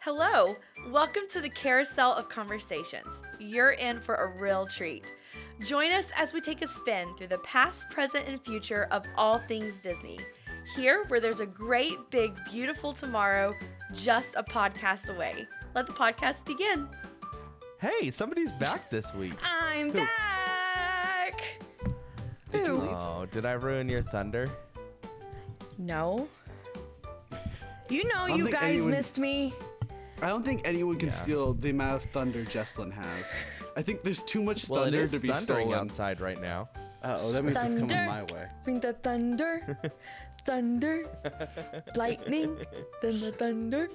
Hello, welcome to the Carousel of Conversations. You're in for a real treat. Join us as we take a spin through the past, present, and future of all things Disney. Here, where there's a great, big, beautiful tomorrow, just a podcast away. Let the podcast begin. Hey, somebody's back this week. I'm back. Who? Oh, did I ruin your thunder? No. You know don't you think guys anyone- missed me. I don't think anyone can Yeah. steal the amount of thunder Jessalyn has. I think there's too much Well, it thunder is to be thundering stolen. outside right now. Oh, that means it's coming Thunder. my way. Bring the thunder, thunder, lightning, then the thunder.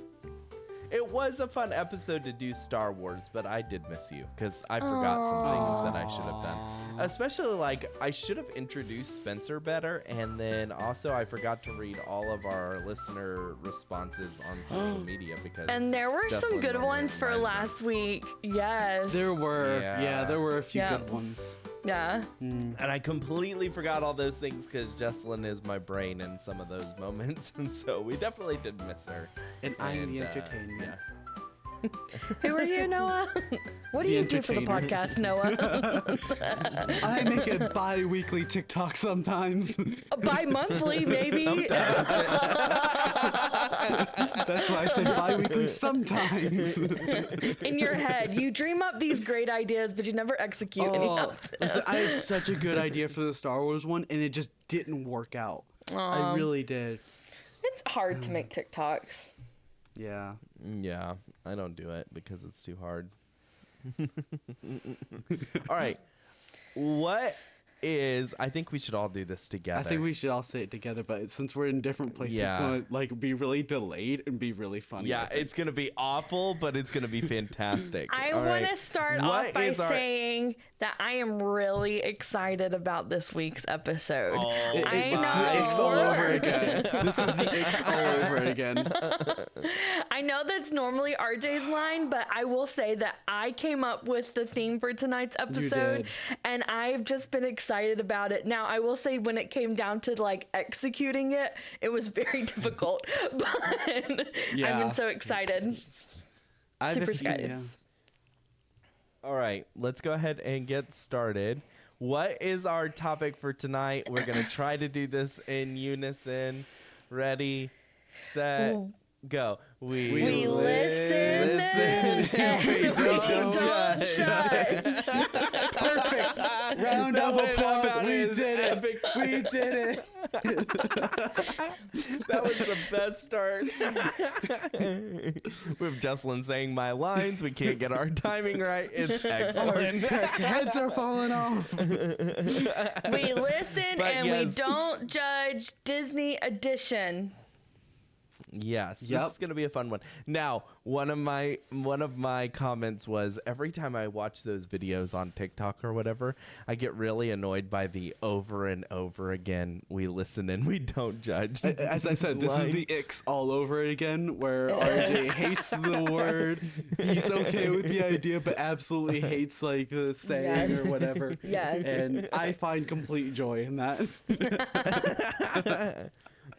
It was a fun episode to do Star Wars, but I did miss you because I forgot some things that I should have done. Especially, like, I should have introduced Spencer better, and then also I forgot to read all of our listener responses on social media because. And there were some Jessalyn good normally ones for reminds me. last week. Yes. There were, Yeah. there were a few Yeah. good ones. Yeah. And I completely forgot all those things because Jessalyn is my brain in some of those moments, and so we definitely did miss her. And I'm the And, entertainment. Yeah. Who are you, Noah? What do The you do for the entertainer. podcast, Noah? I make a bi-weekly TikTok sometimes. Bi-monthly, maybe. That's why I say bi-weekly sometimes. In your head, you dream up these great ideas, but you never execute any of them. Listen, I had such a good idea for the Star Wars one, and it just didn't work out. I really did. It's hard to make TikToks. Yeah. Yeah, I don't do it because it's too hard. All right. I think we should all do this together. I think we should all say it together, but since we're in different places, Yeah. it's gonna like be really delayed and be really funny. Yeah, I think. it's going to be awful, but it's going to be fantastic. I All want right. to start What off by is our- saying that I am really excited about this week's episode. Oh, It's I know. the X all over again. This is the X all over again. I know that's normally RJ's line, but I will say that I came up with the theme for tonight's episode, did. and I've just been excited about it. Now, I will say when it came down to like executing it, it was very difficult, but I've Yeah. been so excited. Super excited. Yeah. All right, let's go ahead and get started. What is our topic for tonight? We're going to try to do this in unison. Ready, set, go. We listen and we don't judge. Perfect. Round of What applause. about We it is did it. epic. We did it. That was the best start. With Jessalyn saying my lines, we can't get our timing right. It's excellent. Heads are falling off. We listen But and we yes. don't judge. Disney edition. Yes, Yep. this is gonna be a fun one. Now, one of my comments was every time I watch those videos on TikTok or whatever, I get really annoyed by the over and over again. We listen and we don't judge. As I said, this is the X all over again, where RJ hates the word. He's okay with the idea, but absolutely hates like the saying Yes. or whatever. Yes. And I find complete joy in that.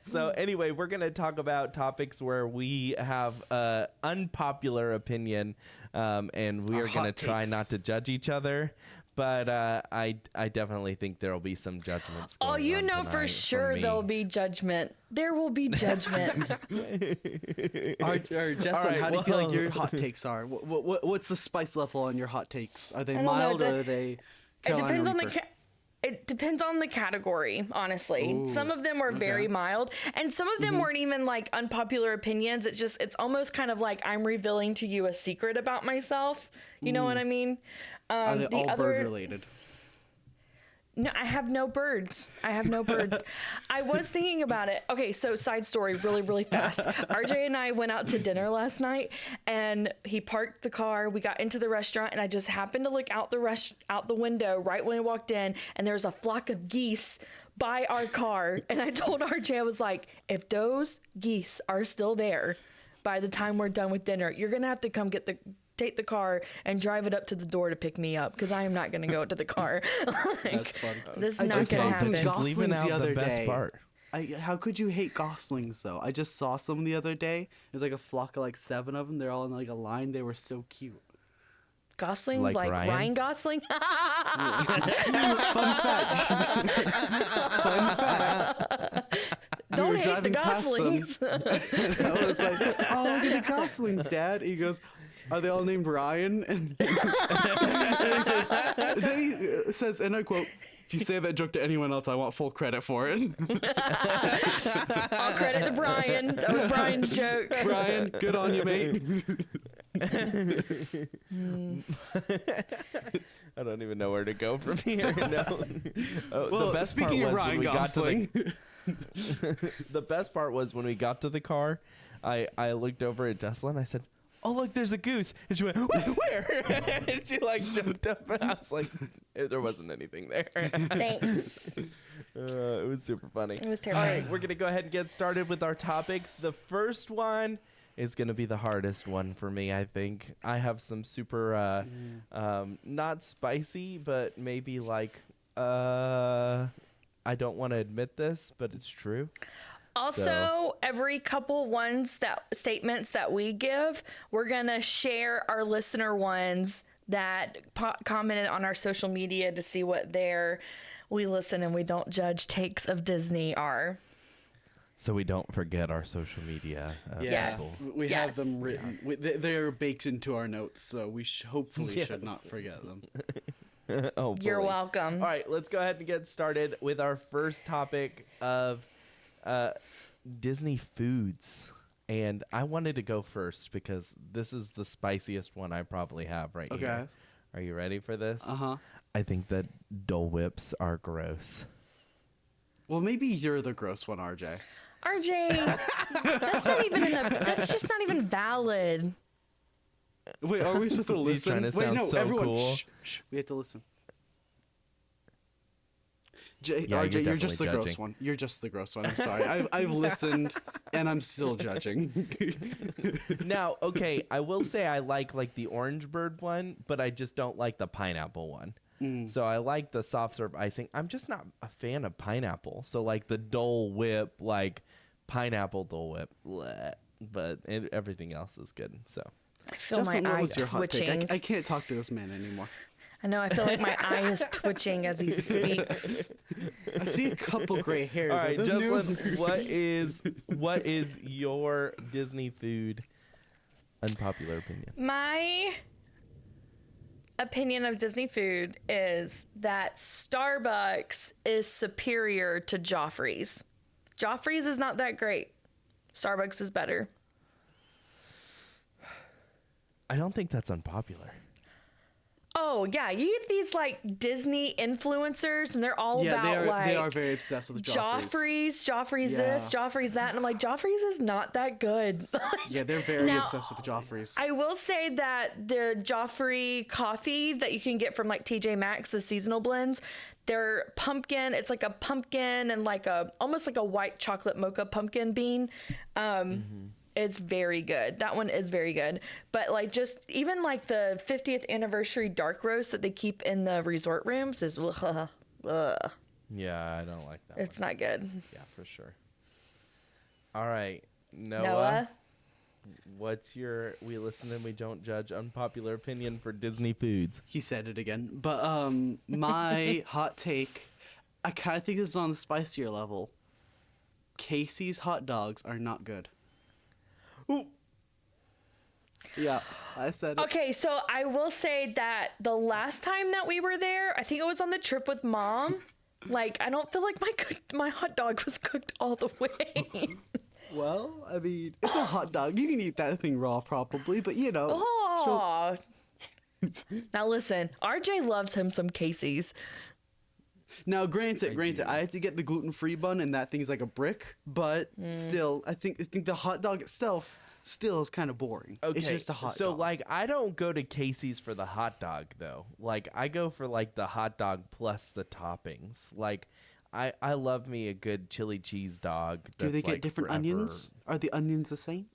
So anyway, we're going to talk about topics where we have an unpopular opinion, and we Our are going to hot try takes. not to judge each other. But I definitely think there will be some judgments going Oh, you on know for tonight sure me. there'll be judgment. There will be judgment. Jessalyn, All right, how do you feel like well- your hot takes are? What's the spice level on your hot takes? Are they don't know, mild it or are they It Carolina depends on the Reaper? it depends on the category, honestly. Some of them were very mild, and some of them weren't even like unpopular opinions. It's almost kind of like I'm revealing to you a secret about myself. You know what I mean? Are they the all other bird related? No, I have no birds. I was thinking about it. Okay, so side story really, really fast. RJ and I went out to dinner last night and he parked the car. We got into the restaurant and I just happened to look out the window right when I walked in and there was a flock of geese by our car. And I told RJ, I was like, if those geese are still there by the time we're done with dinner, you're going to have to come take the car and drive it up to the door to pick me up because I am not going to go to the car. Like, That's fun. this is I not just going to saw some happen. goslings Leaving out the other the best day. part. How could you hate goslings though? I just saw some the other day. There's like a flock of like 7 of them. They're all in like a line. They were so cute. Goslings, like Ryan Gosling. Fun fact. Fun fact. Don't were hate the driving past them. Goslings. And I was like, oh, look at the goslings, Dad. He goes, are they all named Ryan? And then he says, and I quote, if you say that joke to anyone else, I want full credit for it. All credit to Brian. That was Brian's joke. Brian, good on you, mate. I don't even know where to go from here. No. Well, the best speaking part of was Ryan when we Gosling. got to the best part was when we got to the car, I looked over at Jessalyn. I said, "Oh, look, there's a goose." And she went, "Where?" And she like jumped up, and I was like, there wasn't anything there. Thanks. It was super funny. It was All terrible. right, we're going to go ahead and get started with our topics. The first one is going to be the hardest one for me, I think. I have some super, not spicy, but maybe like, I don't want to admit this, but it's true. Also, every couple statements that we give, we're going to share our listener ones that commented on our social media to see what their we listen and we don't judge takes of Disney are. So we don't forget our social media. Yes. people. We have Yes. them written. They're baked into our notes, so we hopefully should not forget them. Oh, You're boy. welcome. All right, let's go ahead and get started with our first topic of Disney foods. And I wanted to go first because this is the spiciest one I probably have right Okay. here. Are you ready for this? Uh-huh. I think that Dole Whips are gross. Well, maybe you're the gross one, RJ. RJ, that's just not even valid. Wait, are we supposed to He's listen? trying to Wait, sound no, so everyone, cool. shh. We have to listen. Yeah, RJ, you're just the definitely gross judging. one. You're just the gross one. I'm sorry. I've listened, and I'm still judging. Now, okay, I will say I like the orange bird one, but I just don't like the pineapple one. So I like the soft serve icing. I'm just not a fan of pineapple. So like the Dole Whip, like pineapple Dole Whip, bleh. But everything else is good. So I feel Justin, my what eye was your hot twitching. take? I can't talk to this man anymore. I know. I feel like my eye is twitching as he speaks. I see a couple gray hairs. all Are right, those new? Jessalyn, what is your Disney food unpopular opinion? My opinion of Disney food is that Starbucks is superior to Joffrey's. Joffrey's is not that great. Starbucks is better. I don't think that's unpopular. Oh, yeah. You get these like Disney influencers and they're all about they are very obsessed with Joffrey's. Joffrey's Yeah. this, Joffrey's that. And I'm like, Joffrey's is not that good. Yeah, they're very Now, obsessed with Joffrey's. I will say that the Joffrey coffee that you can get from like TJ Maxx, the seasonal blends, they're pumpkin. It's like a pumpkin and like almost like a white chocolate mocha pumpkin bean. It's very good. That one is very good. But like just even like the 50th anniversary dark roast that they keep in the resort rooms is ugh. Yeah, I don't like that. It's not good. Yeah, for sure. All right, Noah? what's your we listen and we don't judge unpopular opinion for Disney foods? He said it again. But my hot take, I kind of think this is on the spicier level. Casey's hot dogs are not good. Ooh. Yeah, I said it. Okay, so I will say that the last time that we were there, I think it was on the trip with Mom. Like, I don't feel like my hot dog was cooked all the way. Well, I mean, it's a hot dog. You can eat that thing raw probably, but you know. Oh. Now listen, RJ loves him some Casey's. Now, granted, I had to get the gluten-free bun, and that thing's like a brick. But still, I think the hot dog itself still is kind of boring. Okay, It's just a hot so dog. like I don't go to Casey's for the hot dog though. Like I go for like the hot dog plus the toppings. Like I love me a good chili cheese dog. Do they that's, get like, different forever. onions? Are the onions the same?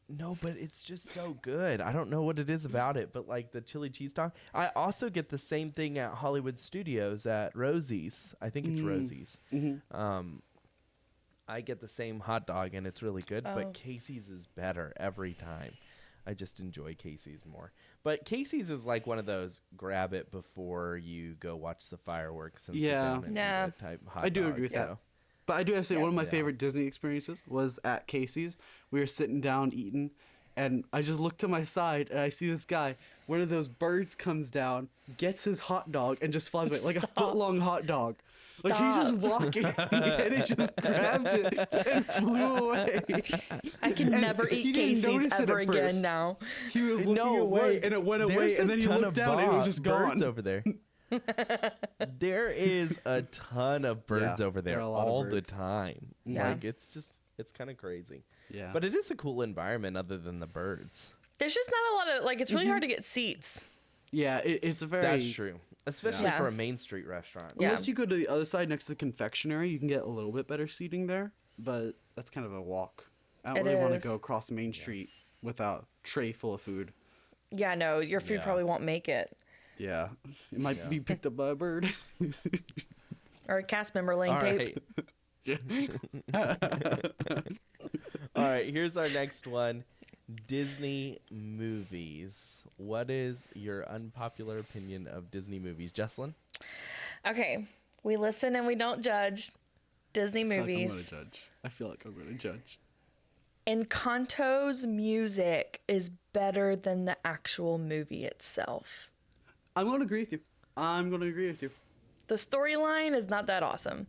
No, but it's just so good. I don't know what it is about it, but like the chili cheese dog. I also get the same thing at Hollywood Studios at Rosie's. I think it's Rosie's. I get the same hot dog and it's really good, Oh. but Casey's is better every time. I just enjoy Casey's more. But Casey's is like one of those grab it before you go watch the fireworks and sit Yeah. down and Yeah. eat it type hot I do dog, agree with so. that. But I do have to say, one of my Yeah. favorite Disney experiences was at Casey's. We were sitting down eating, and I just look to my side, and I see this guy. One of those birds comes down, gets his hot dog, and just flies away, like a Stop. foot-long hot dog. Like, he's just walking, and he just grabbed it and flew away. I can never he eat didn't Casey's notice it ever at again first. now. He was looking No, away, look, and it went away, there's and a then he ton looked of down, and it was just birds gone. over there. There is a ton of birds Yeah, over there there are a lot of all the birds. time. Yeah. Like it's kind of crazy. Yeah. But it is a cool environment other than the birds. There's just not a lot of like. It's really hard to get seats. Yeah, it's a very... That's true. Especially Yeah. for a Main Street restaurant. Yeah. Unless you go to the other side next to the confectionery, you can get a little bit better seating there, but that's kind of a walk. I don't It really want to is. go across Main Street with a tray full of food. Yeah, no, your food Yeah. probably won't make it. Yeah, it might be picked up by a bird. Or a cast member laying All tape. right. All right, here's our next one. Disney movies. What is your unpopular opinion of Disney movies, Jessalyn? Okay, we listen and we don't judge. Disney movies. I feel like I'm gonna judge. Encanto's music is better than the actual movie itself. I'm gonna agree with you. The storyline is not that awesome.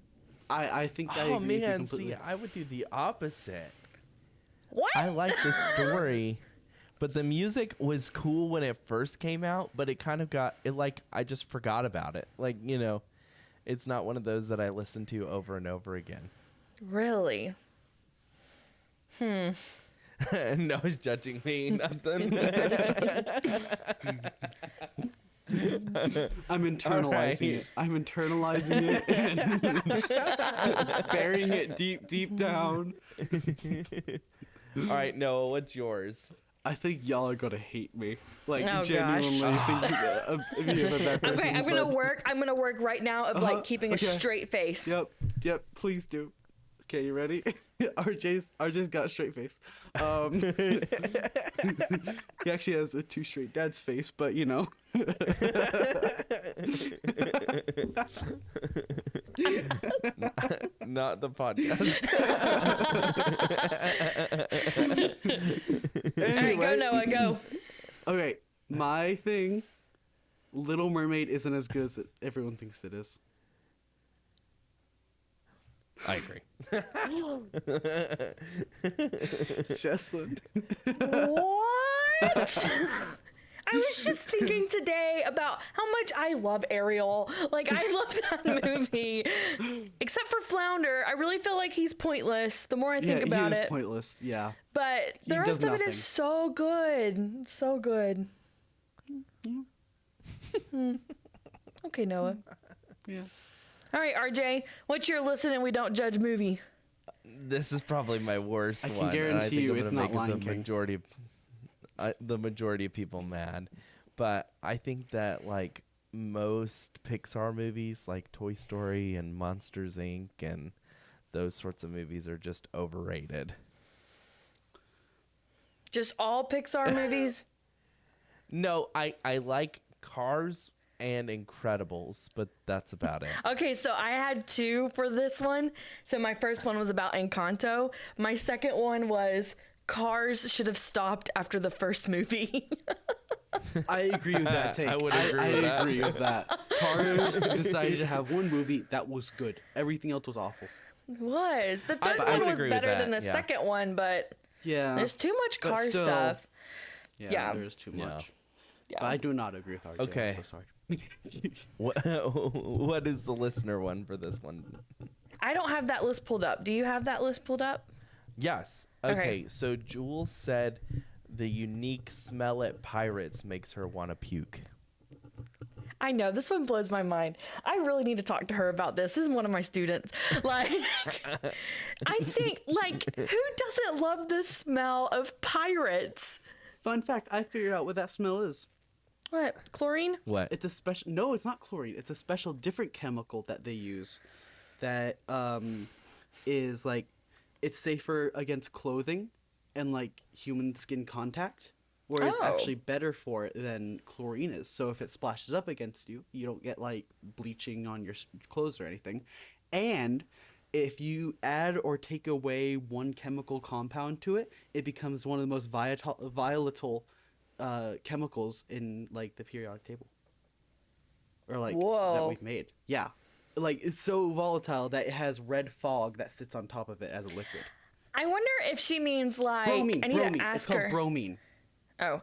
I think I Oh agree with you man, completely. see, I would do the opposite. What? I like the story, but the music was cool when it first came out, but it kind of got it like I just forgot about it. Like, it's not one of those that I listen to over and over again. Really? No one's judging me, nothing. I'm internalizing it. I'm internalizing it and burying it deep down. All right, Noah, what's yours? I think y'all are gonna hate me. Like Oh, genuinely gosh. think me a bad person. Okay, I'm gonna but- work. I'm gonna work right now of like keeping okay. a straight face. Yep. Please do. Okay, you ready? RJ's got a straight face. He actually has a two straight dad's face, but you know. Not the podcast. All right, go Noah, go. Okay, my thing. Little Mermaid isn't as good as everyone thinks it is. I agree. Jessalyn. What? I was just thinking today about how much I love Ariel. Like, I love that movie. Except for Flounder. I really feel like he's pointless the more I think about he is it. pointless. Yeah. But the He rest does of it nothing. is so good. So good. Okay, Noah. Yeah. All right, RJ, what's your listen and we don't judge movie? This is probably my worst I can one. and guarantee think you I'm it's gonna not make Lion the King. majority of people mad. But I think that like most Pixar movies, like Toy Story and Monsters Inc. and those sorts of movies, are just overrated. Just all Pixar movies? No, I like Cars and Incredibles, but that's about it. Okay, so I had two for this one. So my first one was about Encanto. My second one was Cars should have stopped after the first movie. I agree with that take. I would agree with that. agree with that. Cars decided to have one movie that was good. Everything else was awful. It was. The third I one would was agree with better that, than the yeah. second one, but Yeah. there's too much but car still- stuff. Yeah, Yeah. there's too Yeah. much. Yeah. But I do not agree with RJ. Okay. I'm so sorry. What is the listener one for this one? I don't have that list pulled up. Do you have that list pulled up? Yes. Okay. Okay, so Jules said the unique smell at Pirates makes her want to puke. I know, this one blows my mind. I really need to talk to her about this. This is one of my students. Like, I think, like, who doesn't love the smell of pirates? Fun fact, I figured out what that smell is. What, chlorine? What? It's a special... No, it's not chlorine. It's a special different chemical that they use that is like... it's safer against clothing and like human skin contact, where it's actually better for it than chlorine is. So if it splashes up against you, you don't get like bleaching on your clothes or anything. And if you add or take away one chemical compound to it, it becomes one of the most volatile chemicals in like the periodic table, or like that we've made. Yeah, like it's so volatile that it has red fog that sits on top of it as a liquid. I wonder if she means like Bromine. I need Bromine. to ask It's called her. bromine. Oh,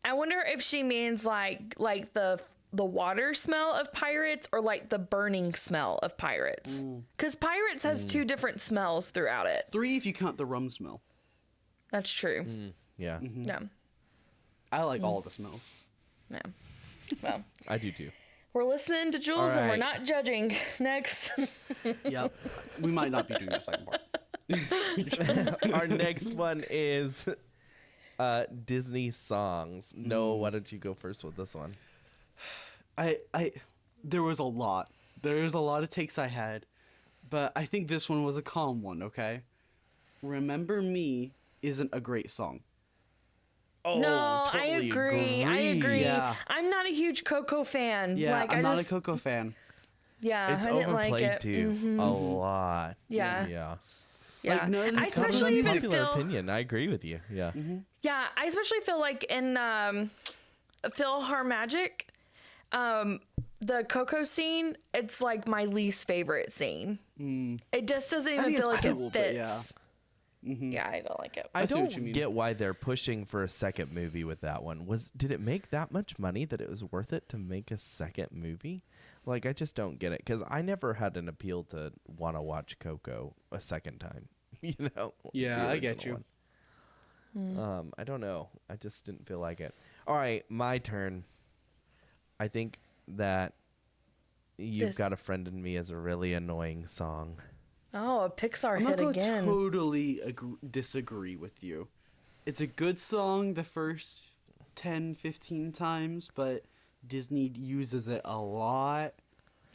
I wonder if she means like the water smell of pirates or like the burning smell of pirates. Because pirates has two different smells throughout it. 3 if you count the rum smell. That's true. Yeah, Yeah. I like all the smells. Yeah. Well, I do too. we're listening to Jules and we're right. not judging. Next. Yep. We might not be doing the second part. Our next one is Disney songs. Noah, why don't you go first with this one? There was a lot. There's a lot of takes I had, but I think this one was a calm one, okay? Remember Me isn't a great song. Oh, No, totally I agree. Yeah. I'm not a huge Coco fan. Yeah, like, I'm not just, a Coco fan. Yeah, It's I didn't overplayed like it. too, a lot. Yeah. Yeah. Yeah. Like, none of I these songs especially are even Popular feel. opinion. I agree with you. Yeah. Yeah, I especially feel like in Phil Har Magic, the Coco scene, it's like my least favorite scene. It just doesn't even think feel it's like cool, it but fits. Yeah, I don't like it. I see what you don't mean. get why they're pushing for a second movie with that one. Did it make that much money that it was worth it to make a second movie? Like, I just don't get it, because I never had an appeal to want to watch Coco a second time. You know? Yeah, the I get original you. one. I don't know. I just didn't feel like it. All right, my turn. I think that You've This- Got a Friend in Me is a really annoying song. Oh, a Pixar I'm not hit going again. to totally disagree with you. It's a good song the first 10, 15 times, but Disney uses it a lot.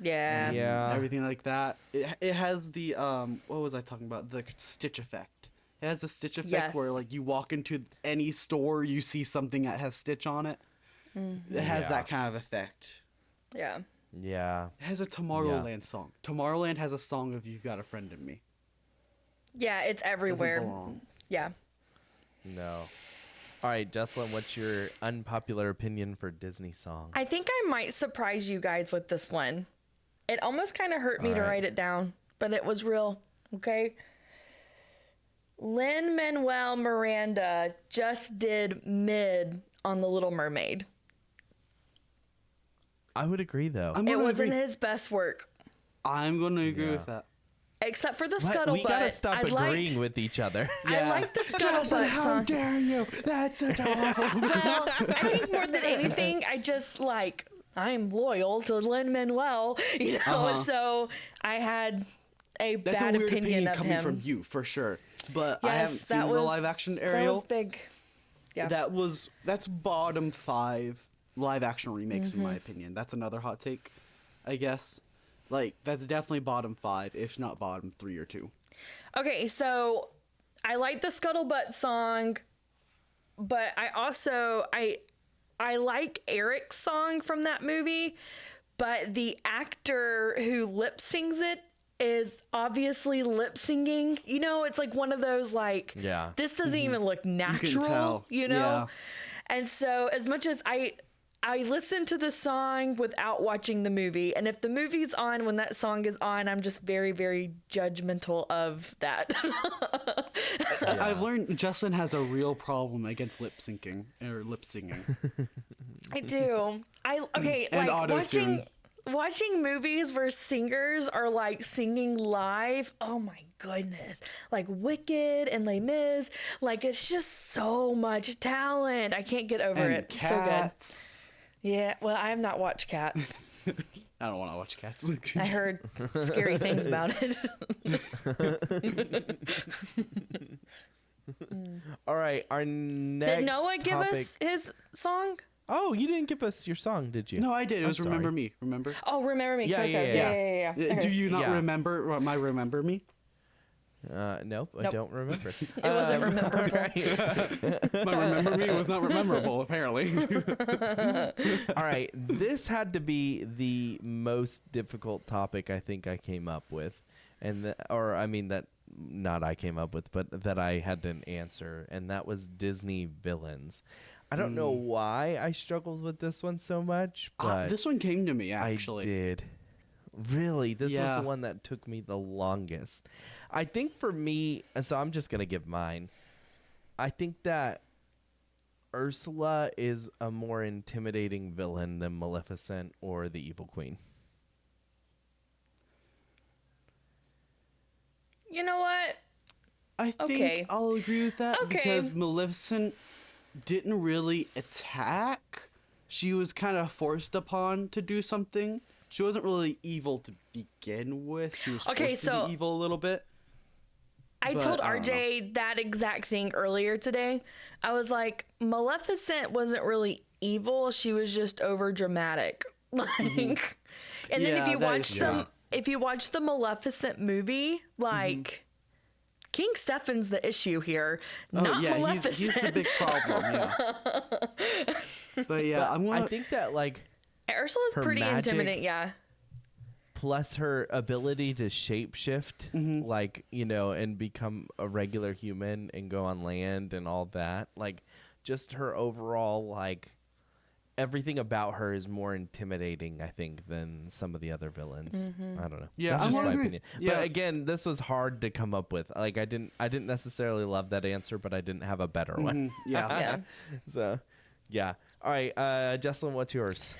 Yeah. And Yeah. everything like that. It has the what was I talking about? The stitch effect. It has the stitch effect where Yes. like you walk into any store, you see something that has Stitch on it. It has Yeah. that kind of effect. Yeah. Yeah. It has a Tomorrowland song. Tomorrowland has a song of You've Got a Friend in Me. Yeah, it's Doesn't everywhere. belong. Yeah. No. All right, Jessalyn, what's your unpopular opinion for Disney songs? I think I might surprise you guys with this one. It almost kind of hurt me to Alright. write it down, but it was real. Okay. Lin-Manuel Miranda just did mid on The Little Mermaid. I would agree, though. I'm It gonna wasn't agree. his best work, I'm going to agree Yeah. with that. except for the What? scuttlebutt. We gotta stop I agreeing liked, with each other. I liked the scuttlebutt song. dare you? That's adorable. Well, I think more than anything, I just like I'm loyal to Lin-Manuel, you know. Uh-huh. So I had a That's bad a weird opinion of coming him. from you, for sure. But I haven't Yes, seen that the was live action That Ariel. was big. Yeah. That's bottom 5 live action remakes in my opinion. That's another hot take, I guess. Like that's definitely bottom 5, if not bottom 3 or 2. Okay, so I like the Scuttlebutt song, but I also I like Eric's song from that movie, but the actor who lip sings it is obviously lip singing. You know, it's like one of those like Yeah. this doesn't even look natural, tell. you know? Yeah. And so as much as I listen to the song without watching the movie, and if the movie's on when that song is on, I'm just very, very judgmental of that. I've learned Jessalyn has a real problem against lip syncing or lip singing. I do. Okay, And like auto-tune. watching movies where singers are like singing live. Oh my goodness. Like Wicked and Les Mis, like it's just so much talent. I can't get over And it. So Cats. good. Yeah, well, I have not watched Cats. I don't want to watch Cats. I heard scary things about it. All right, our next Did Noah give topic... us his song? Oh, you didn't give us your song, did you? No, I did. It I'm was Remember sorry. Me. Remember? Oh, Remember Me. Yeah, Coco. yeah. Yeah. Do Okay. you not Yeah. remember my Remember Me? Nope, I Nope. don't remember. It wasn't rememberable. My remember me was not rememberable, apparently. All right, this had to be the most difficult topic I think I came up with, that not I came up with, but that I had to answer, and that was Disney villains. I don't know why I struggled with this one so much, but This one came to me, actually. I did. Really, this was Yeah. the one that took me the longest. I think for me, so I'm just gonna give mine. I think that Ursula is a more intimidating villain than Maleficent or the Evil Queen. You know what? I think Okay. I'll agree with that Okay. because Maleficent didn't really attack. She was kind of forced upon to do something. She wasn't really evil to begin with. She was forced to be evil a little bit. I But told I don't RJ that exact thing earlier today. I was like, Maleficent wasn't really evil. She was just over dramatic. Like, and then if Yeah, you that watch is them, true. if you watch the Maleficent movie, like King Stefan's the issue here, not Maleficent. he's the big problem. Yeah. But yeah, I'm gonna. I think that Ursula's her pretty magic- intimidating. Yeah. plus her ability to shapeshift, and become a regular human and go on land and all that, just her overall, everything about her is more intimidating, I think, than some of the other villains. I don't know. Yeah, That's I just wanna my agree. opinion. Yeah. But again, this was hard to come up with. I didn't necessarily love that answer, but I didn't have a better one. Yeah. Yeah. So, yeah. All right, Jessalyn, what's yours?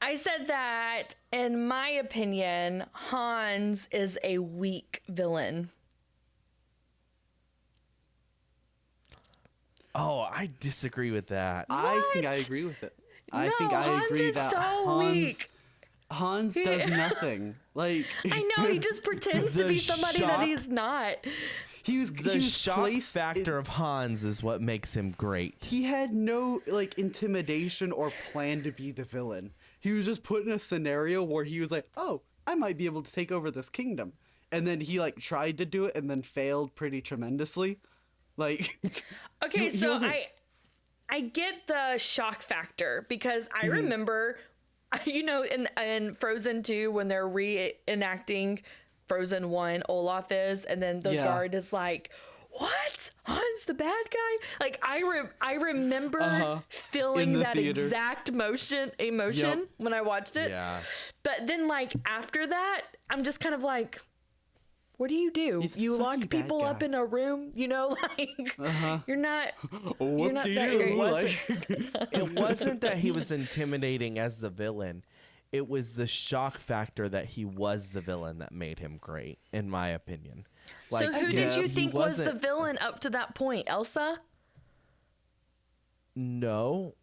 I said that, in my opinion, Hans is a weak villain. Oh, I disagree with that. I think I What? agree with it. No, I think I Hans agree is that so weak. Hans does nothing. I know, he just pretends to The be somebody that shock- he's not. he was The shock placed factor of Hans is what makes him great. he had no intimidation or plan to be the villain. He was just put in a scenario where he was like, "Oh, I might be able to take over this kingdom," and then he tried to do it and then failed pretty tremendously. Okay, he so wasn't- I get the shock factor because I remember, in Frozen 2 when they're reenacting Frozen 1, Olaf is, and then the Yeah. guard is like, "What? Hans the bad guy?" I remember feeling In the that theater. exact emotion Yep. when I watched it. Yeah. But then after that, I'm just kind of like, what do? He's a You sucky lock bad people up guy. in a room, you're not What not do that you great. It wasn't that he was intimidating as the villain. It was the shock factor that he was the villain that made him great, in my opinion. So who did you he think was the wasn't- villain up to that point? Elsa? No,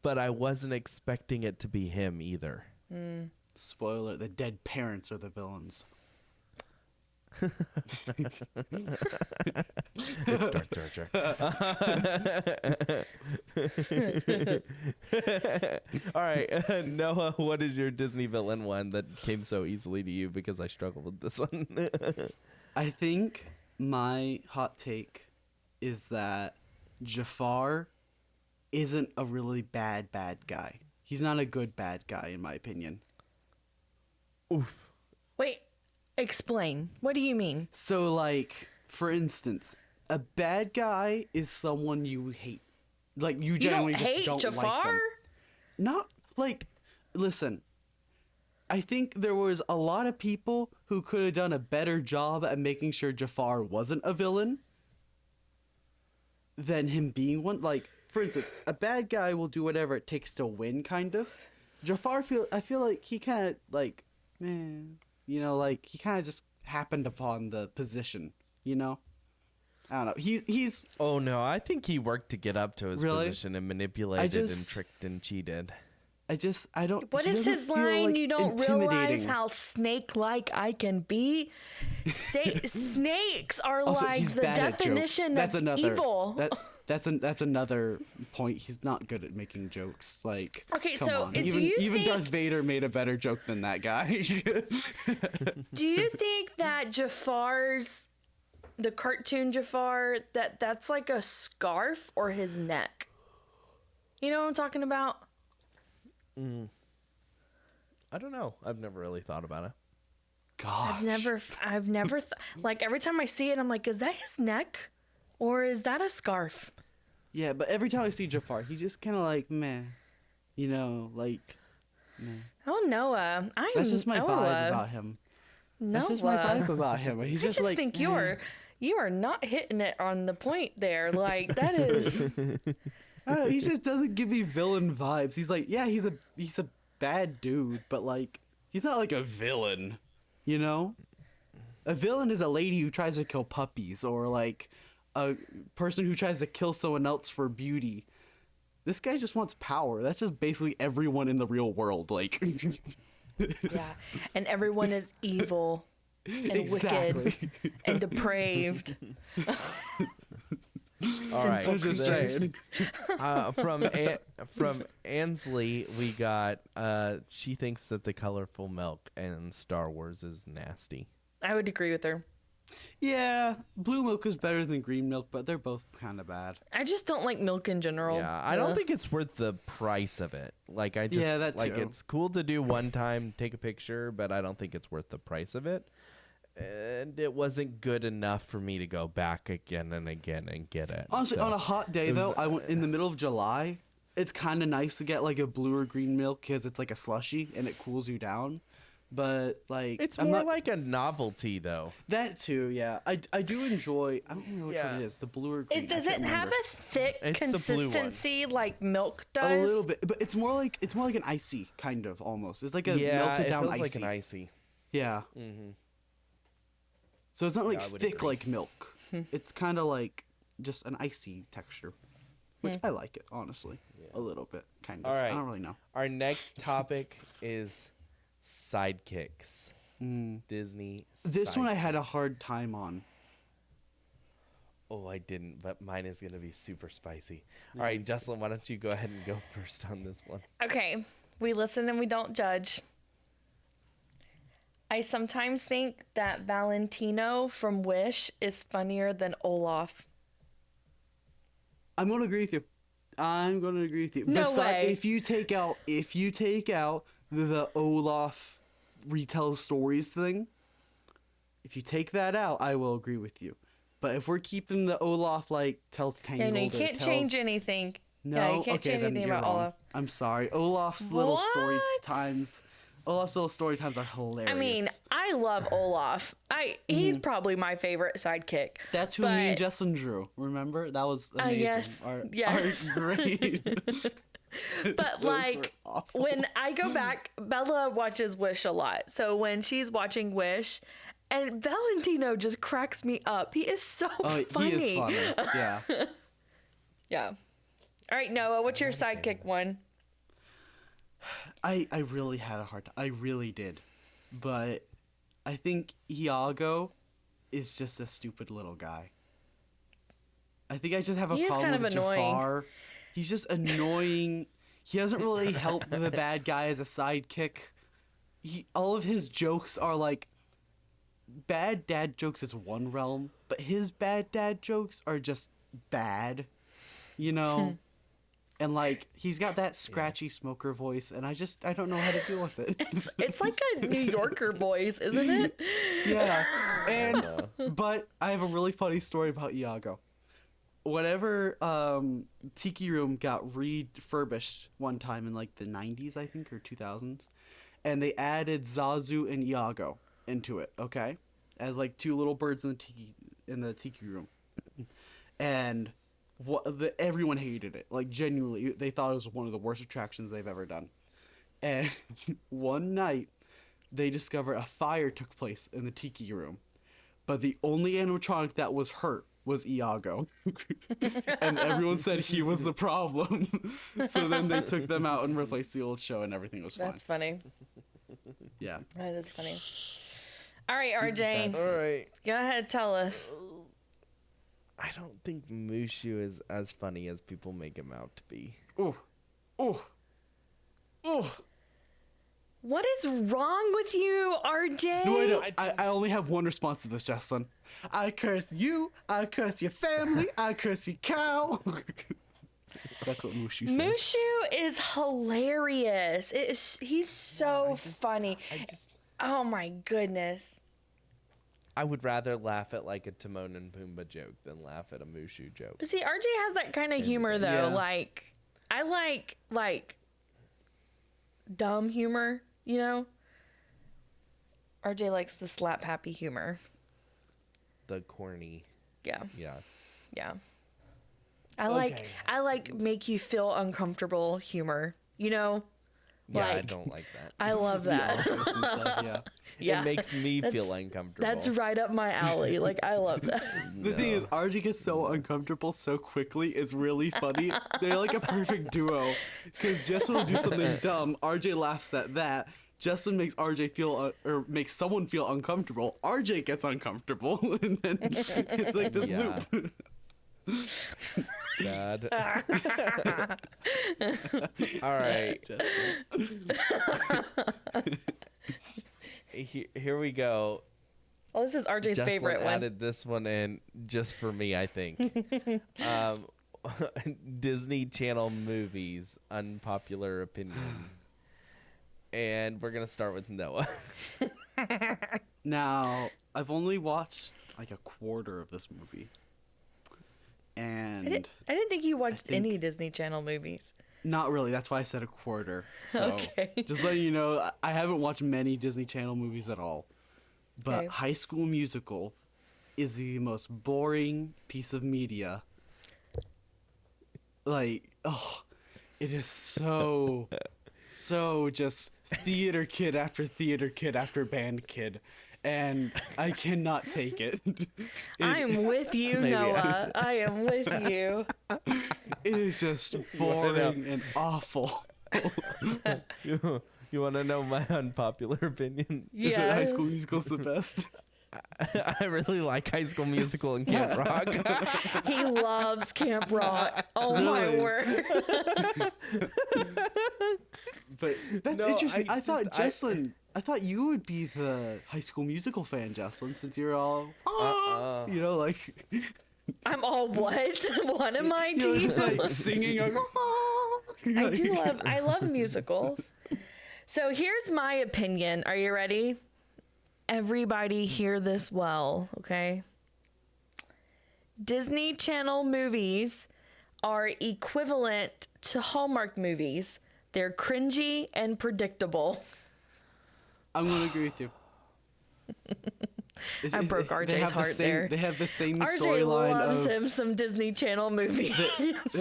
but I wasn't expecting it to be him either. Spoiler: the dead parents are the villains. It's Dark Jar Jar. All right, Noah, what is your Disney villain one that came so easily to you? Because I struggled with this one. I think my hot take is that Jafar isn't a really bad guy. He's not a good bad guy, in my opinion. Wait, explain. What do you mean? So, for instance, a bad guy is someone you hate. You You don't generally just hate don't like Jafar? them. Not listen. I think there was a lot of people who could have done a better job at making sure Jafar wasn't a villain than him being one. For instance, a bad guy will do whatever it takes to win, kind of. Jafar I feel like he kind of he kind of just happened upon the position, I don't know. He's Oh no, I think he worked to get up to his Really? position and manipulated and just- tricked and cheated. I don't. What he is doesn't his feel, line? You don't realize intimidating. how snake-like I can be. Snakes are Also, like he's the bad at jokes. definition That's of another, evil. That's another point. He's not good at making jokes. Okay, come so on. do even you even think- Darth Vader made a better joke than that guy. Do you think that Jafar's the cartoon Jafar, that's like a scarf or his neck. You know what I'm talking about? I don't know. I've never really thought about it. Gosh. I've never like every time I see it, I'm like, is that his neck, or is that a scarf? Yeah, but every time I see Jafar, he's just kind of like meh, you know, like meh. Oh, Noah, That's just my vibe about him. Noah. That's just my vibe about him. He's I just just like think meh. you are not hitting it on the point there. Like that is. I don't know, he just doesn't give me villain vibes. He's like, yeah, he's a bad dude, but like he's not like a villain, you know? A villain is a lady who tries to kill puppies or like a person who tries to kill someone else for beauty. This guy just wants power. That's just basically everyone in the real world. Like, Yeah, and everyone is evil and exactly. wicked and depraved. All right. I was just saying. From Ansley, we got she thinks that the colorful milk in Star Wars is nasty. I would agree with her. Yeah, blue milk is better than green milk, but they're both kind of bad. I just don't like milk in general. Yeah, I don't think it's worth the price of it. Like I just Yeah, that like too. it's cool to do one time, take a picture, but I don't think it's worth the price of it. And it wasn't good enough for me to go back again and again and get it. Honestly, So, on a hot day it was- though, I went in the middle of July. It's kind of nice to get like a blue or green milk because it's like a slushy and it cools you down. But like, it's I'm more not, like a novelty though. that too. Yeah, I do enjoy. I don't know which Yeah. one it is. The blue or green. Does I it can't have remember. a thick It's the blue one. consistency like milk A does? little bit, but it's more like an icy kind of almost. It's like a Yeah, melted it down feels icy. like an icy. Yeah. Mm-hmm. So it's not like I would thick agree. like milk. It's kind of like just an icy texture, which I like it honestly. A little bit, kind of. All right. I don't really know. Our next topic is sidekicks. Disney. This one I had a sidekicks. hard time on. Oh, I didn't, but mine is gonna be super spicy. All right, Jessalyn, why don't you go ahead and go first on this one? Okay, we listen and we don't judge. I sometimes think that Valentino from Wish is funnier than Olaf. I'm going to agree with you. No way. If you take out the Olaf retells stories thing, if you take that out, I will agree with you. But if we're keeping the Olaf like tells Yeah, Tangled, no, you or can't tells- change anything. No, Yeah, you can't okay, change then anything you're about wrong. Olaf. I'm sorry. Olaf's little story What? times. Olaf's little story times are hilarious. I mean, I love Olaf. He's Mm-hmm. probably my favorite sidekick. that's who me and but- Jessalyn drew. Remember? That was amazing. yes, Our yes. great. But Those were like awful. when I go back, Bella watches Wish a lot. So when she's watching Wish, and Valentino just cracks me up. He is so Oh, funny. he is funny. Yeah. Yeah. All right, Noah, what's your sidekick one? I really had a hard time. I really did. But I think Iago is just a stupid little guy. I think I just have a He is problem kind with of annoying. Jafar. He's just annoying. He doesn't really help the bad guy as a sidekick. All of his jokes are like bad dad jokes is one realm, but his bad dad jokes are just bad, you know? And like he's got that scratchy smoker voice and I don't know how to deal with it. It's like a New Yorker voice, isn't it? Yeah. And but I have a really funny story about Iago. Whenever Tiki Room got refurbished one time in like the 90s, I think, or 2000s, and they added Zazu and Iago into it, okay? As like two little birds in the Tiki Room. And everyone hated it. Like genuinely, they thought it was one of the worst attractions they've ever done. And one night, they discovered a fire took place in the Tiki Room, but the only animatronic that was hurt was Iago. And everyone said he was the problem. So then they took them out and replaced the old show and everything was fine. That's funny. Yeah. That is funny. All right, RJ, All right. go ahead, tell us. I don't think Mushu is as funny as people make him out to be. Oh. Oh. Oh. What is wrong with you, RJ? No, I don't. I only have one response to this, Jessalyn. I curse you. I curse your family. I curse your cow. That's what Mushu says. Mushu is hilarious. He's so funny. Oh my goodness. I would rather laugh at like a Timon and Pumbaa joke than laugh at a Mushu joke. But see, RJ has that kind of humor though. Yeah. Like, I like dumb humor, you know? RJ likes the slap happy humor. The corny. Yeah. Yeah. Yeah. I like make you feel uncomfortable humor, you know? Yeah, I Like, don't like that. I love that. Yeah. Yeah. It makes me feel uncomfortable. That's right up my alley. Like, I love that. The thing is, RJ gets so uncomfortable so quickly. It's really funny. They're like a perfect duo. Because Jessalyn will do something dumb. RJ laughs at that. Jessalyn makes RJ feel, or makes someone feel uncomfortable. RJ gets uncomfortable. And then it's like this loop. Bad. All right. Here we go. Oh, this is RJ's Jessalyn favorite one. added this one in just for me, I think. Disney Channel movies, unpopular opinion. And we're going to start with Noah. Now, I've only watched like a quarter of this movie. And I didn't think you watched think- any Disney Channel movies. not really. That's why I said a quarter. So Okay. just letting you know, I haven't watched many Disney Channel movies at all. But Okay. High School Musical is the most boring piece of media. Like, oh, it is so just theater kid after theater kid after band kid. And I cannot take it. I am with you, Maybe Noah. I am with you. It is just boring and awful. You want to know my unpopular opinion? Is it High Yes. School Musical's the best? I really like High School Musical and Camp Rock. He loves Camp Rock. Oh my Really? word. But that's No, interesting. I I thought just- Jessalyn, I thought you would be the High School Musical fan, Jessalyn, since you're all, you know, like, I'm all what? What am I you to know, you? just like singing. I love musicals. So here's my opinion. Are you ready? Everybody hear this well, okay? Disney Channel movies are equivalent to Hallmark movies. They're cringy and predictable. I'm gonna agree with you. I broke they RJ's have the heart same- there. They have the same RJ storyline loves of him some Disney Channel movies.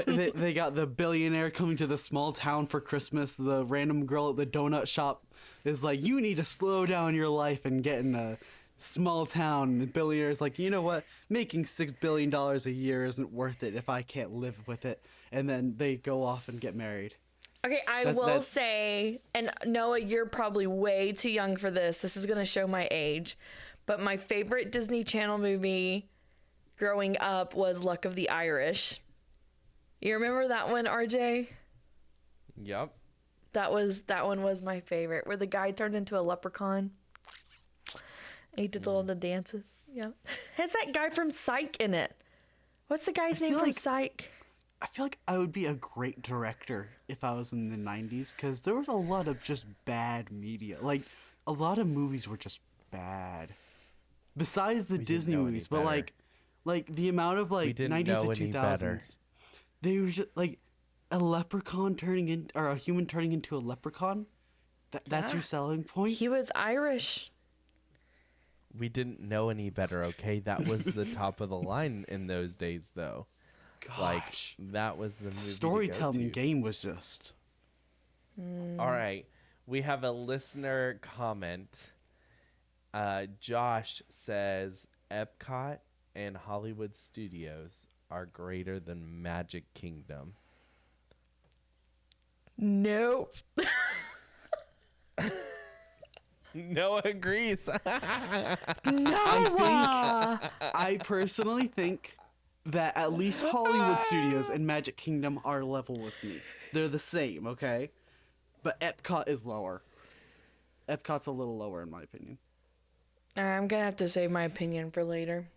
they got the billionaire coming to the small town for Christmas. The random girl at the donut shop is like, you need to slow down your life and get in a small town. And the billionaire's like, you know what? Making $6 billion a year isn't worth it if I can't live with it. And then they go off and get married. Okay, I will that's- say, and Noah, you're probably way too young for this. This is going to show my age. But my favorite Disney Channel movie growing up was Luck of the Irish. You remember that one, RJ? Yep. That one was my favorite, where the guy turned into a leprechaun. And he did all the dances. Yeah. Has that guy from Psych in it? What's the guy's name feel from like- Psych? I feel like I would be a great director if I was in the 90s, because there was a lot of just bad media. Like, a lot of movies were just bad. Besides the didn't Disney know any movies, but better. like the amount of like didn't 90s know and any 2000s, better. they were just like a leprechaun turning in, or a human turning into a leprechaun. That's your selling point. He was Irish. We didn't know any better, okay? That was the top of the line in those days, though. Like, Gosh, that was the movie to go storytelling to. game was just. All right. We have a listener comment. Josh says Epcot and Hollywood Studios are greater than Magic Kingdom. Nope. Noah agrees. Noah! I personally think that at least Hollywood Studios and Magic Kingdom are level with me. They're the same, okay? But Epcot is lower. Epcot's a little lower in my opinion. I'm gonna have to save my opinion for later.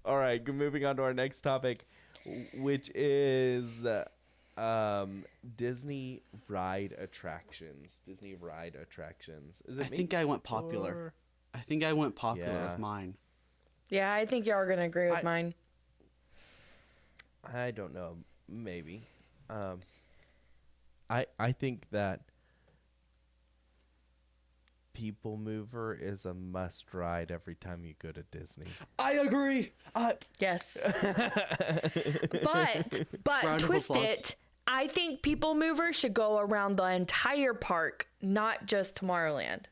All right, moving on to our next topic, which is Disney ride attractions. Disney ride attractions. Is it I think I went popular. or- I think I went popular Yeah. with mine. Yeah, I think y'all are gonna agree with mine. I don't know. Maybe. I think that People Mover is a must ride every time you go to Disney. I agree. Yes. but Round of twist applause. it. I think People Mover should go around the entire park, not just Tomorrowland.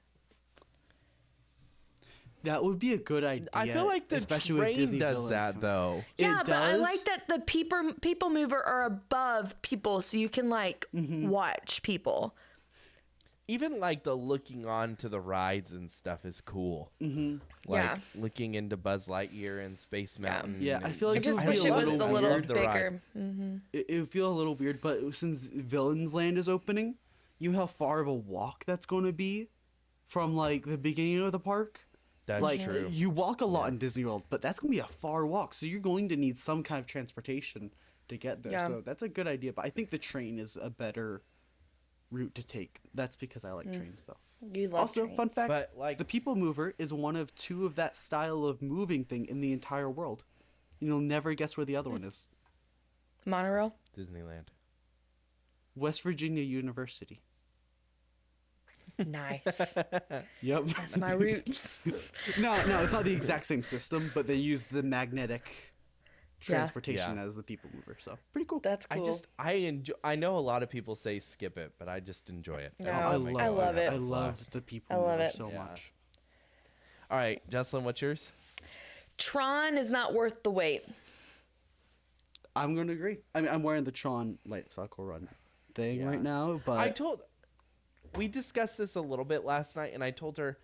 That would be a good idea. I feel like the especially with train Disney does villains that coming. though. Yeah, It but I does? like that the People Mover are above people, so you can like watch people. Even like the looking on to the rides and stuff is cool. Mm-hmm. Like Yeah. looking into Buzz Lightyear and Space Mountain. Yeah, I and- feel like I just it would wish be it a was little a little weird, the ride. bigger. Mm-hmm. It would feel a little weird, but since Villains Land is opening, you know how far of a walk that's going to be from like the beginning of the park. That's like true. you walk a lot in Disney World, but that's going to be a far walk, so you're going to need some kind of transportation to get there. Yeah. So that's a good idea, but I think the train is a better route to take. That's because I like trains, though. You love Also, trains. fun fact: But, like- the People Mover is one of 2 of that style of moving thing in the entire world. You'll never guess where the other one is. Monorail. Disneyland. West Virginia University. Nice. Yep. That's my roots. No, it's not the exact same system, but they use the magnetic transportation Yeah. as the People Mover. So pretty cool. That's cool. I enjoy. I know a lot of people say skip it, but I just enjoy it. No, Every time I go, love have it. I a love blast. the People I love Mover it. so Yeah. much. All right, Jessalyn, what's yours? Tron is not worth the wait. I'm going to agree. I mean, I'm wearing the Tron Light Cycle Run thing Yeah. right now, but We discussed this a little bit last night, and I told her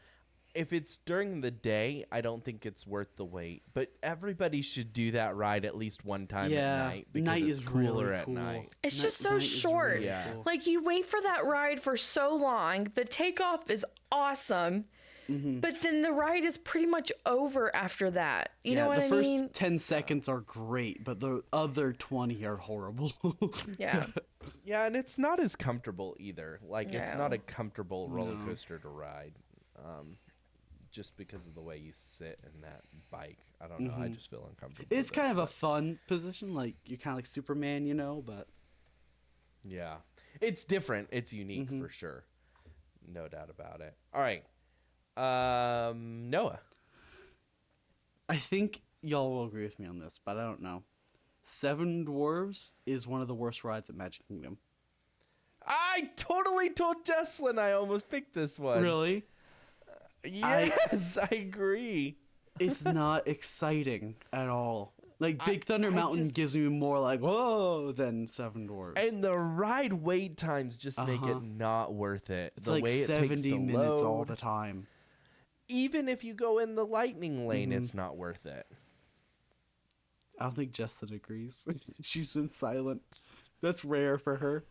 if it's during the day, I don't think it's worth the wait. But everybody should do that ride at least one time yeah, at night because night it's is cooler really at cool. night. It's just so Night is short. really Yeah. cool. Like you wait for that ride for so long. The takeoff is awesome. Mm-hmm. But then the ride is pretty much over after that. You know what the I first mean? 10 seconds are great, but the other 20 are horrible. Yeah. Yeah, and it's not as comfortable either. Like, it's not No. a comfortable roller No. coaster to ride. Just because of the way you sit in that bike. I don't know. I just feel uncomfortable. It's with kind it, of a but- fun position, like you're kind of like Superman, you know, but Yeah. It's different. It's unique Mm-hmm. for sure. No doubt about it. All right. Noah. I think y'all will agree with me on this, but I don't know. Seven Dwarves is one of the worst rides at Magic Kingdom. I totally told Jessalyn I almost picked this one. Really? Yes, I agree. It's not exciting at all. Like Big Thunder I Mountain just- gives me more like whoa than Seven Dwarves. And the ride wait times just make Uh-huh. it not worth it. it's the like way it 70 takes to minutes all load. the time. Even if you go in the lightning lane, Mm-hmm. it's not worth it. I don't think Jessalyn agrees. She's been silent. That's rare for her.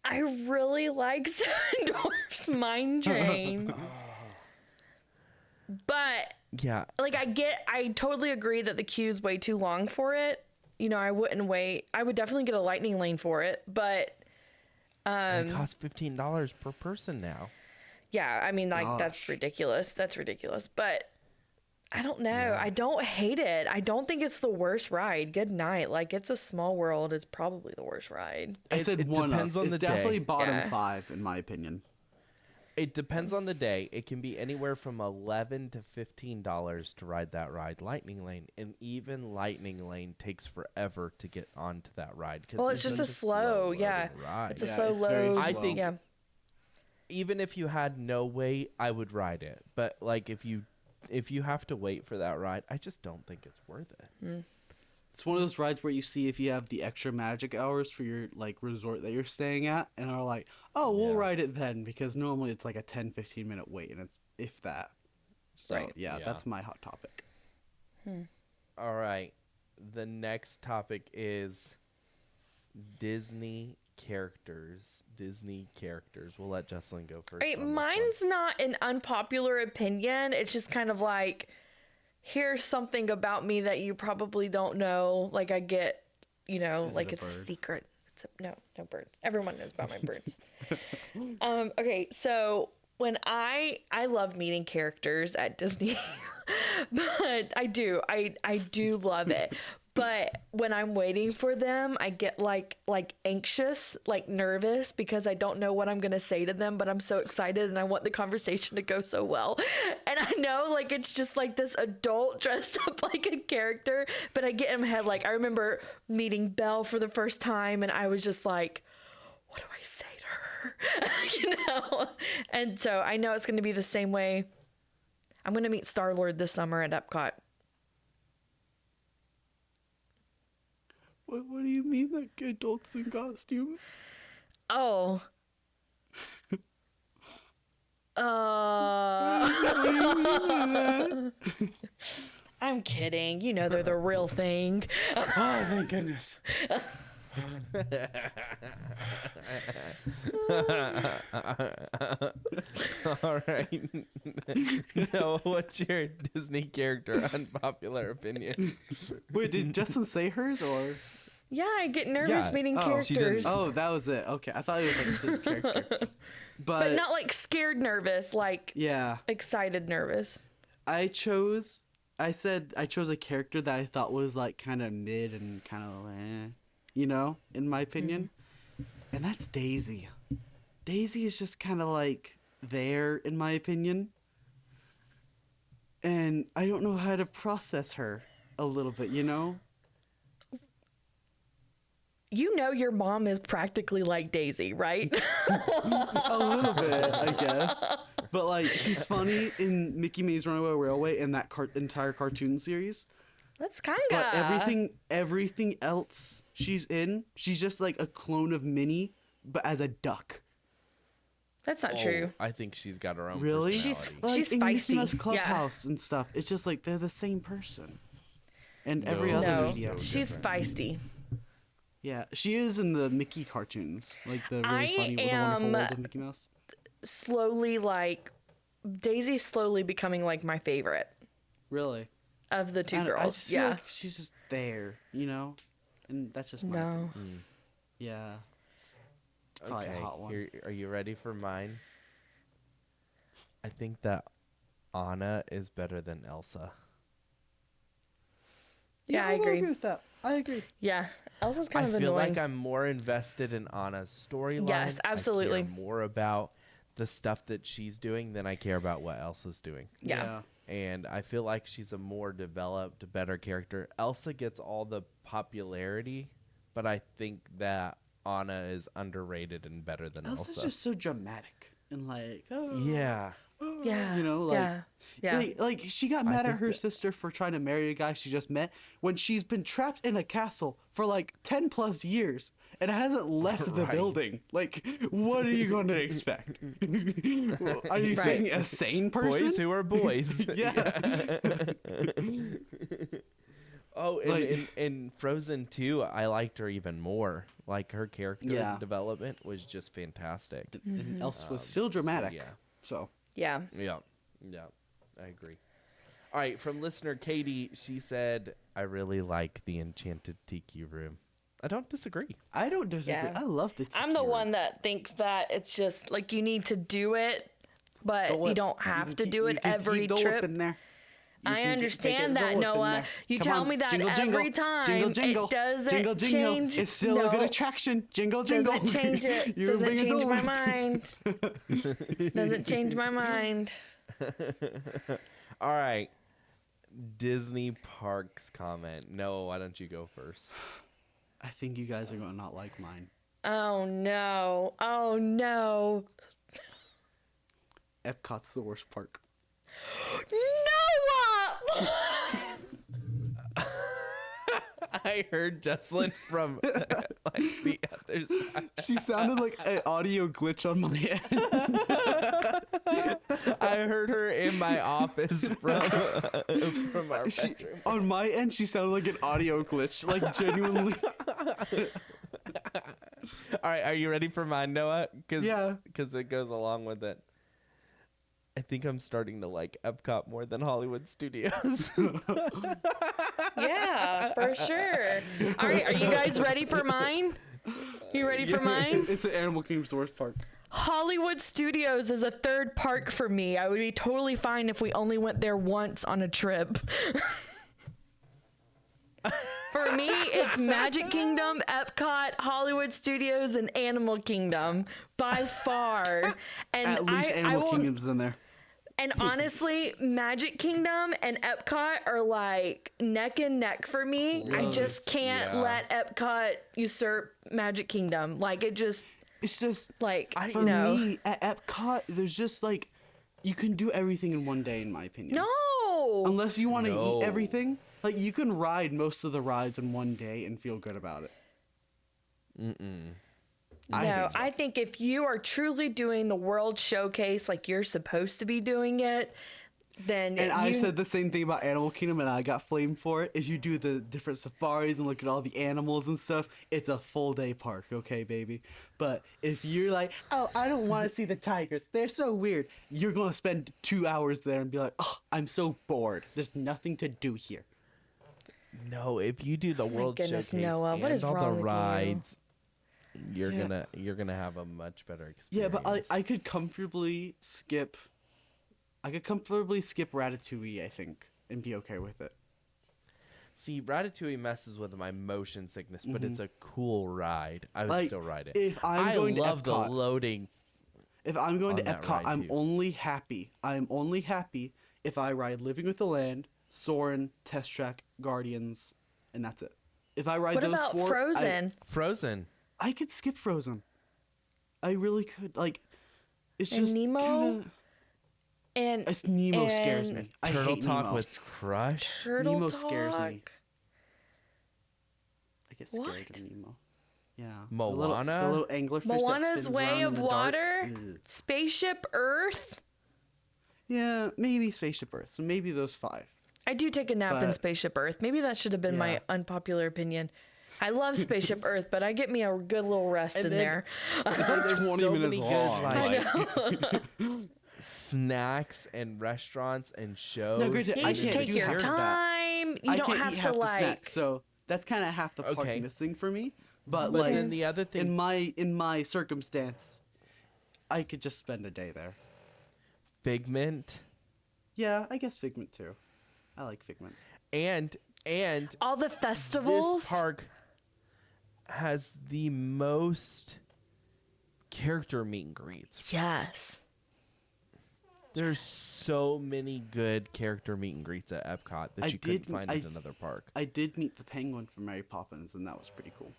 I really like Sandorf's Mine Train. But Yeah. like I totally agree that the queue's way too long for it. You know, I wouldn't wait. I would definitely get a lightning lane for it, but It costs $15 per person now. yeah, I mean like Gosh. that's ridiculous. That's ridiculous. But I don't know. I don't hate it. I don't think it's the worst ride. Good night. Like it's a small world. It's probably the worst ride. I said it one depends of. on It's the day. definitely bottom Yeah. 5 in my opinion. It depends on the day. It can be anywhere from $11 to $15 to ride that ride, Lightning Lane, and even Lightning Lane takes forever to get onto that ride. 'cause Well, it's just such a slow, yeah. loading ride. It's a Yeah, slow it's very low. I slow. think- yeah. Even if you had no wait, I would ride it. But like if you have to wait for that ride, I just don't think it's worth it. It's one of those rides where you see if you have the extra magic hours for your like resort that you're staying at and are like, "Oh, we'll Yeah. ride it then," because normally it's like a 10-15 minute wait and it's if that. So, Right. yeah, Yeah. that's my hot topic. All right. The next topic is Disney characters, Disney characters. We'll let Jessalyn go first. Right, on this mine's not an unpopular opinion. It's just kind of like, here's something about me that you probably don't know. Like, I get, Is like it a it's a bird? secret. No birds. Everyone knows about my birds. Okay, so when I love meeting characters at Disney, but I do love it. But when I'm waiting for them, I get like anxious, like nervous, because I don't know what I'm going to say to them, but I'm so excited and I want the conversation to go so well. And I know like it's just like this adult dressed up like a character, but I get in my head, like I remember meeting Belle for the first time and I was just like, what do I say to her? And so I know it's going to be the same way. I'm going to meet Star-Lord this summer at Epcot. What do you mean, like adults in costumes? Oh. I'm kidding. They're the real thing. Oh, thank goodness. All right. No, what's your Disney character unpopular opinion? Wait, did Justin say hers or? Yeah, I get nervous Yeah. meeting Oh, she didn't- characters. Oh, that was it. Okay, I thought it was like a specific character. But not like scared nervous, like yeah, excited nervous. I chose a character that I thought was like kind of mid and kind of in my opinion. And that's Daisy. Daisy is just kind of like there in my opinion. And I don't know how to process her a little bit, Your mom is practically like Daisy, right? A little bit, I guess. But like she's funny in Mickey Mae's Runaway Railway and that entire cartoon series. That's kind But of everything else she's in, she's just like a clone of Minnie, but as a duck. That's not true. I think she's got her own Really? personality. She's in feisty. Mickey Mouse Yeah. Clubhouse and stuff. It's just like they're the same person. And every No. other No, media. she's feisty. Yeah, she is in the Mickey cartoons, like the I really funny, the Wonderful World of Mickey Mouse. Slowly, like Daisy's slowly becoming like my favorite Really? of the two I girls. just feel Yeah. like she's just there, and that's just my No. opinion. Yeah. It's probably a hot one. Are you ready for mine? I think that Anna is better than Elsa. Yeah, I will agree. with that. I agree. Yeah. Elsa's kind of I feel annoying. like I'm more invested in Anna's storyline. Yes, absolutely. I care more about the stuff that she's doing than I care about what Elsa's doing. Yeah. And I feel like she's a more developed, better character. Elsa gets all the popularity, but I think that Anna is underrated and better than Elsa's Elsa. just so dramatic and like, oh, Yeah. Yeah. Yeah. Like she got mad at think her that- sister for trying to marry a guy she just met when she's been trapped in a castle for like 10 plus years and hasn't left the Right. building. Like, what are you going to expect? Are you expecting a sane person? Boys who are boys. Yeah. Oh, and Like- in Frozen 2, I liked her even more. Like, her character Yeah. development was just fantastic. And Elsa was still dramatic. yeah. So, Yeah. Yeah, I agree. All right, from listener Katie, she said, I really like the Enchanted Tiki Room. I don't disagree. I don't disagree. Yeah. I love the I'm the Tiki Room. one that thinks that it's just like you need to do it, but what? you don't You have can to keep- do you it can every keep Dole Whip trip. in there. You I can take understand a that, Dole Whip in Noah. there. You Come tell on, me that jingle, jingle. every time. Jingle, jingle. It doesn't Jingle, jingle. change. It's still a good No. attraction. Jingle, jingle. Doesn't change it. You Doesn't bring a change Dole my Whip. mind. Doesn't change my mind. All right. Disney Parks comment. No, why don't you go first? I think you guys are going to not like mine. Oh no. Oh no. Epcot's the worst park. Noah! I heard Jessalyn from like the other side. She sounded like an audio glitch on my end. I heard her in my office from our bedroom. On my end, she sounded like an audio glitch. Like, genuinely. All right, are you ready for mine, Noah? Yeah. Because it goes along with it. I think I'm starting to like Epcot more than Hollywood Studios. Yeah, for sure. All right, are you guys ready for mine? You ready for mine? It's an Animal Kingdom Source Park. Hollywood Studios is a third park for me. I would be totally fine if we only went there once on a trip. For me, it's Magic Kingdom, Epcot, Hollywood Studios, and Animal Kingdom by far. And At least Animal Kingdom's in there. And honestly, Magic Kingdom and Epcot are like neck and neck for me. I just can't let Epcot usurp Magic Kingdom. Like it just, It's just like, for me at Epcot, there's just like you can do everything in one day, in my opinion. No. Unless you want to eat everything, like you can ride most of the rides in one day and feel good about it. I think if you are truly doing the World Showcase like you're supposed to be doing it, then And I said the same thing about Animal Kingdom, and I got flamed for it. If you do the different safaris and look at all the animals and stuff, it's a full day park, okay, baby? But if you're like, oh, I don't want to see the tigers, they're so weird, you're going to spend 2 hours there and be like, oh, I'm so bored. There's nothing to do here. No, if you do the World goodness, Showcase Noah, and what is all wrong the with you? rides, you're gonna have a much better experience. Yeah, but I could comfortably skip. I could comfortably skip Ratatouille, I think, and be okay with it. See, Ratatouille messes with my motion sickness, but it's a cool ride. I would still ride it. If I'm going to love the Epcot, loading. If I'm going to on that Epcot, ride, I'm too. only happy. I'm only happy if I ride Living with the Land, Soarin', Test Track, Guardians, and that's it. If I ride what those about four, Frozen? Frozen. I could skip Frozen. I really could. Like, it's And just Nemo? kinda, and it's Nemo scares and me. I Turtle hate Talk Nemo. with Crush. Turtle Nemo Talk. scares me. I get scared What? of Nemo. Yeah. Moana? The little anglerfish that Moana's spins Way around in of the dark. Water, Ugh. Spaceship Earth. Yeah, maybe Spaceship Earth. So maybe those 5. I do take a nap in But- Spaceship Earth. Maybe that should have been my Yeah. unpopular opinion. I love Spaceship Earth, but I get me a good little rest in then- there. It's like There's 20 so minutes many good, long. like, snacks and restaurants and shows. No, granted, You I just can't take do your half of that. time. You I don't can't have eat to half the like. snacks, so that's kind of half the park Okay. missing for me. But But like then the other thing, in my circumstance, I could just spend a day there. Figment, Yeah, I guess Figment too. I like Figment. and All the festivals. this park has the most character meet and greets. Yes. There's so many good character meet and greets at Epcot that I you couldn't did- find I- at another park. I did meet the penguin from Mary Poppins, and that was pretty cool.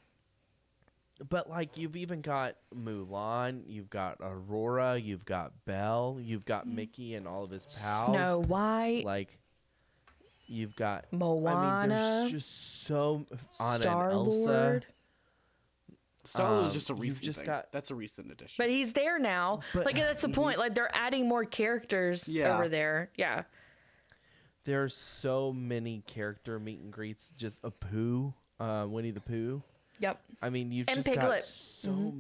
But like you've even got Mulan, you've got Aurora, you've got Belle, you've got Mickey and all of his pals. Snow White, Like you've got I Moana, mean, there's just so Anna and Star Elsa. Lord. Star was just a you've recent just thing. got- That's a recent addition. But he's there now. But- Like that's the point. Like they're adding more characters Yeah. over there. Yeah. There's so many character meet and greets. Just a Pooh, Winnie the Pooh. Yep. I mean, you've And just Piglet. got so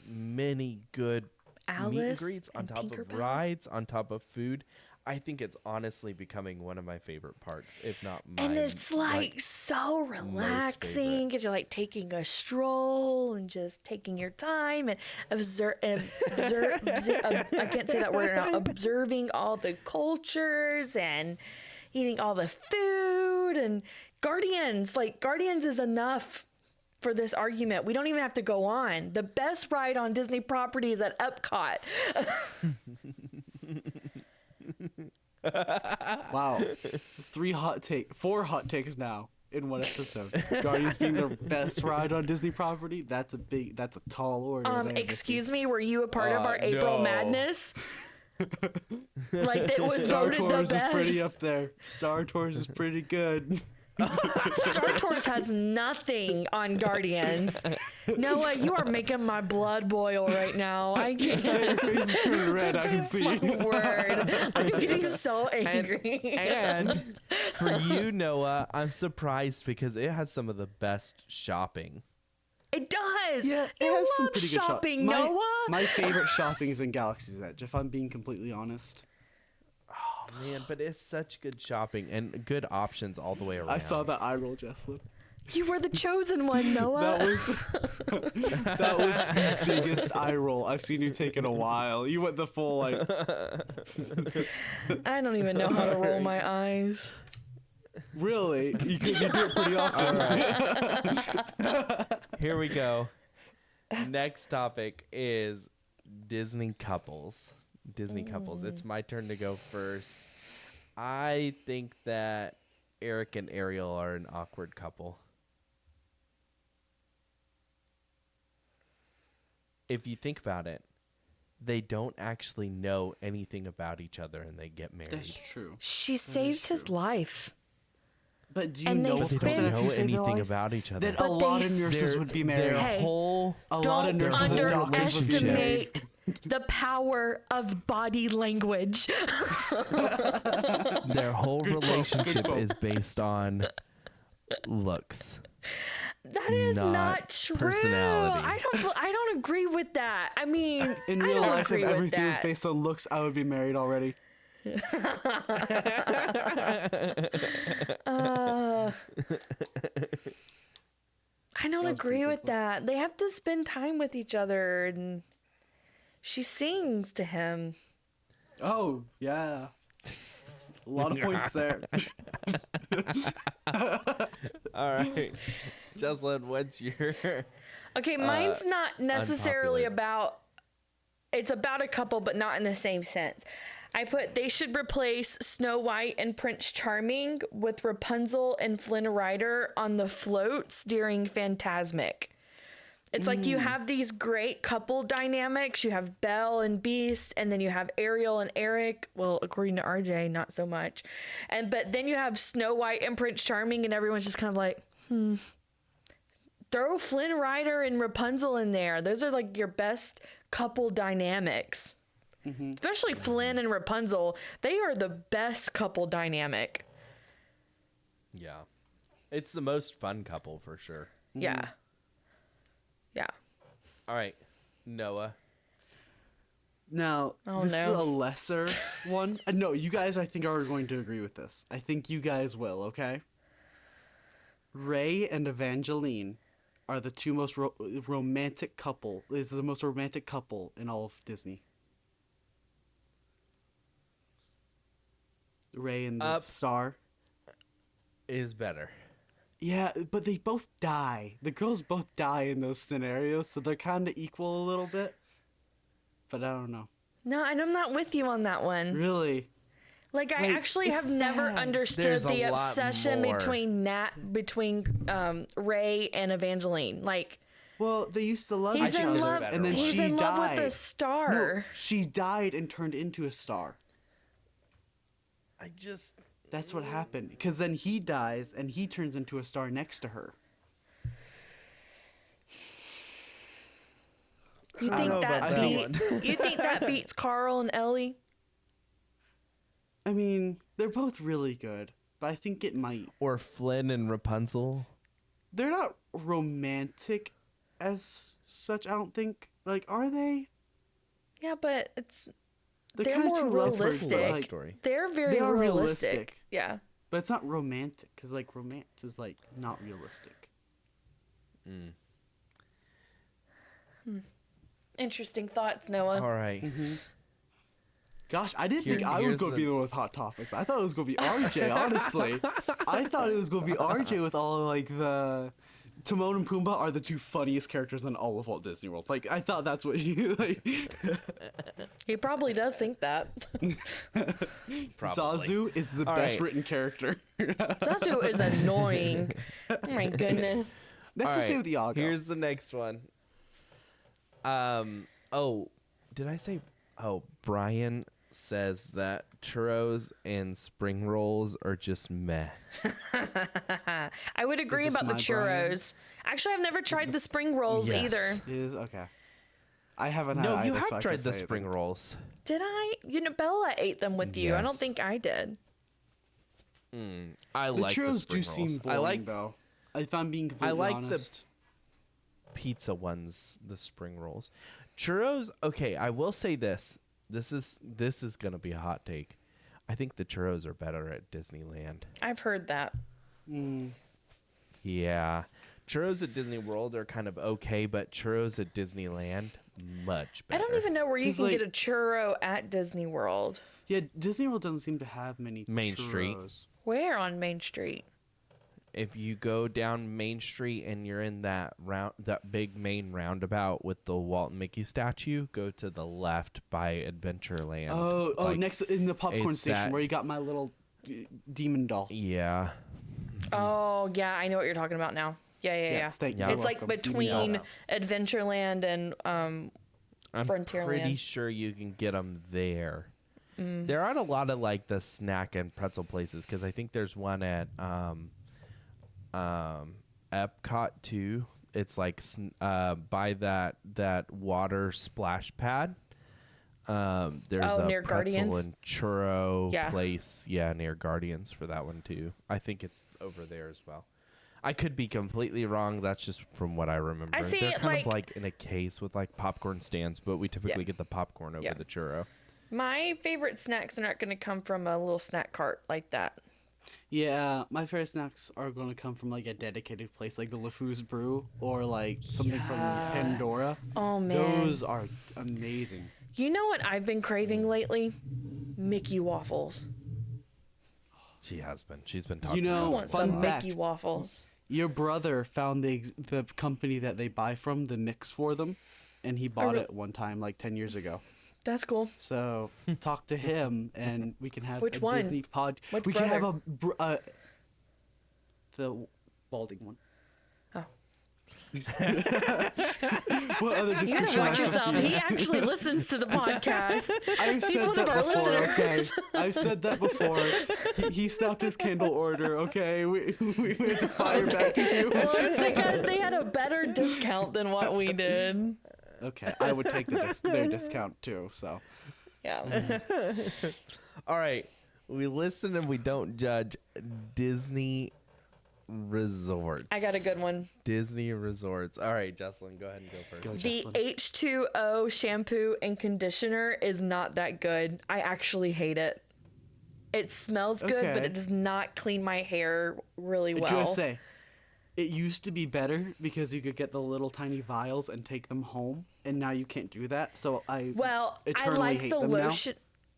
many good meet and Alice greets on and top of Tinkerbell. rides, on top of food. I think it's honestly becoming one of my favorite parks, if not my. And it's like so relaxing because you're like taking a stroll and just taking your time and I can't say that word now. Observing all the cultures and eating all the food and Guardians. Like Guardians is enough for this argument. We don't even have to go on. The best ride on Disney property is at Epcot. Wow, 4 hot takes now in one episode. Guardians being the best ride on Disney property. That's a tall order. there, Excuse me, were you a part of our no. April Madness? Like it was Star voted Tours the is pretty best. up there. Star Tours is pretty good. Star Tours has nothing on Guardians. Noah, you are making my blood boil right now. I can't. Your face is turning red. I can see. Word. I'm getting so angry. And for you, Noah, I'm surprised because it has some of the best shopping. It does. Yeah, it You has some love pretty good shopping, My, Noah. my favorite shopping is in Galaxy's Edge, if I'm being completely honest. Oh man, but it's such good shopping and good options all the way around. I saw that eye roll, Jessalyn. You were the chosen one, Noah. That was the biggest eye roll I've seen you take in a while. You went the full like. I don't even know how to roll my eyes. Really? You do it pretty often. All right. Here we go. Next topic is Disney couples. Disney couples. It's my turn to go first. I think that Eric and Ariel are an awkward couple. If you think about it, they don't actually know anything about each other and they get married. That's true. She saves his true. life. But do you And they know But what they spend- percent don't of know you save their anything life? about each other. That But a lot they of nurses Their- would be Their married. Hey, whole A lot of Don't nurses and doctors would be married. underestimate the power of body language. their whole Good quote, good relationship quote. is based on looks. That is Not not true. personality. I don't agree with that. I mean, In I real don't life, if agree with everything was that. based on looks, I would be married already. I don't was agree pretty with that. They have to spend time with each other, and she sings to him. Oh, yeah. A lot of points there. All right. Jessalyn, what's your... Okay, mine's not necessarily unpopular. about. It's about a couple, but not in the same sense. I put they should replace Snow White and Prince Charming with Rapunzel and Flynn Rider on the floats during Phantasmic. It's like you have these great couple dynamics. You have Belle and Beast, and then you have Ariel and Eric. Well, according to RJ, not so much. But then you have Snow White and Prince Charming, and everyone's just kind of like, Throw Flynn Rider and Rapunzel in there. Those are like your best couple dynamics. Especially Flynn and Rapunzel. They are the best couple dynamic. Yeah. It's the most fun couple for sure. Yeah. Yeah. All right. Noah. Now, Oh, this is no. a lesser one. No, you guys, I think, are going to agree with this. I think you guys will, okay? Ray and Evangeline are the two most romantic couple. Is the most romantic couple in all of Disney. Ray and the Up. star. Is better. Yeah, but they both die. The girls both die in those scenarios, so they're kind of equal a little bit. But I don't know. No, and I'm not with you on that one. Really? Like, I Like, actually have it's never sad. understood There's the a lot obsession more. between Ray and Evangeline. Like, Well, they used to love he's each in other, love. and then He's she in love died. with a star. No, she died and turned into a star. I just... That's what happened. Because then he dies and he turns into a star next to her. You I think don't know that about that beats? You think that beats Carl and Ellie? I mean, they're both really good, but I think it might. Or Flynn and Rapunzel. They're not romantic as such, I don't think. Like, are they? Yeah, but they're kinda more too lovebirds, realistic. but, Love like, story. They're very they are realistic. realistic. Yeah. But it's not romantic, because, like, romance is, like, not realistic. Interesting thoughts, Noah. All right. Gosh, I didn't think I was here's going to the- be the one with hot topics. I thought it was going to be RJ, honestly. I thought it was going to be RJ with all, like, the... Timon and Pumbaa are the two funniest characters in all of Walt Disney World. Like, I thought that's what you... Like, He probably does think that. Probably. Zazu is the All best right. written character. Zazu is annoying. Oh my goodness. That's All the same right, with Iago. Here's the next one. Oh, did I say? Oh, Brian says that churros and spring rolls are just meh. I would agree this about the my churros. Actually, I've never tried the spring rolls Yes. either. Is okay. I haven't had No, either, you so have I tried can't the say spring anything. rolls. Did I? You know, Bella ate them with you. I don't Yes. think I did. I The like the churros spring do rolls. seem boring, I like though. If I'm being completely like the- honest. pizza ones, the spring rolls. Churros, okay, I will say this. This is going to be a hot take. I think the churros are better at Disneyland. I've heard that. Yeah. Churros at Disney World are kind of okay, but churros at Disneyland, much better. I don't even know where you 'Cause, can like- get a churro at Disney World. Yeah, Disney World doesn't seem to have many Main Street. churros. Where on Main Street? If you go down Main Street and you're in that big main roundabout with the Walt and Mickey statue, go to the left by Adventureland. Oh, Like, next in the popcorn it's station that- where you got my little demon doll. Yeah. Oh, yeah, I know what you're talking about now. Yeah. Yes, thank you. Yeah. It's like Welcome. between Adventureland and I'm Frontierland. pretty sure you can get them there. There aren't a lot of like the snack and pretzel places because I think there's one at Epcot too. It's like by that water splash pad. There's a near pretzel Guardians? and churro Yeah. place. Yeah, near Guardians for that one too. I think it's over there as well. I could be completely wrong. That's just from what I remember. I see They're it, kind of like- like in a case with like popcorn stands, but we typically get the popcorn over Yeah. the churro. My favorite snacks are not going to come from a little snack cart like that. Yeah, my favorite snacks are going to come from like a dedicated place, like the LeFou's Brew or like something from Pandora. Oh, man. Those are amazing. You know what I've been craving lately? Mickey waffles. She has been. She's been talking. You know, I about want it. some fun fact. Mickey waffles. Your brother found the company that they buy from, the mix for them, and he bought really- it one time like 10 years ago. That's cool. So talk to him, and we can have Which a one? Disney pod. Which we can have brother? the balding one. Oh. What other You description? gotta watch am I yourself. supposed to He use? actually listens to the podcast. I've He's said one that of our before, listeners. okay? I've said that before. He stopped his Kindle order, okay? We went to fire back at you. Well, it's because they had a better discount than what we did. Okay, I would take their discount too, so. Yeah. All right. We listen and we don't judge. Disney resorts. I got a good one. Disney resorts. All right, Jessalyn, go ahead and go first. Go, The Jessalyn. H2O shampoo and conditioner is not that good. I actually hate it. It smells good, but Okay. it does not clean my hair really Did well. you say it used to be better because you could get the little tiny vials and take them home, and now you can't do that. So I Well, I eternally like hate the them now. lotion.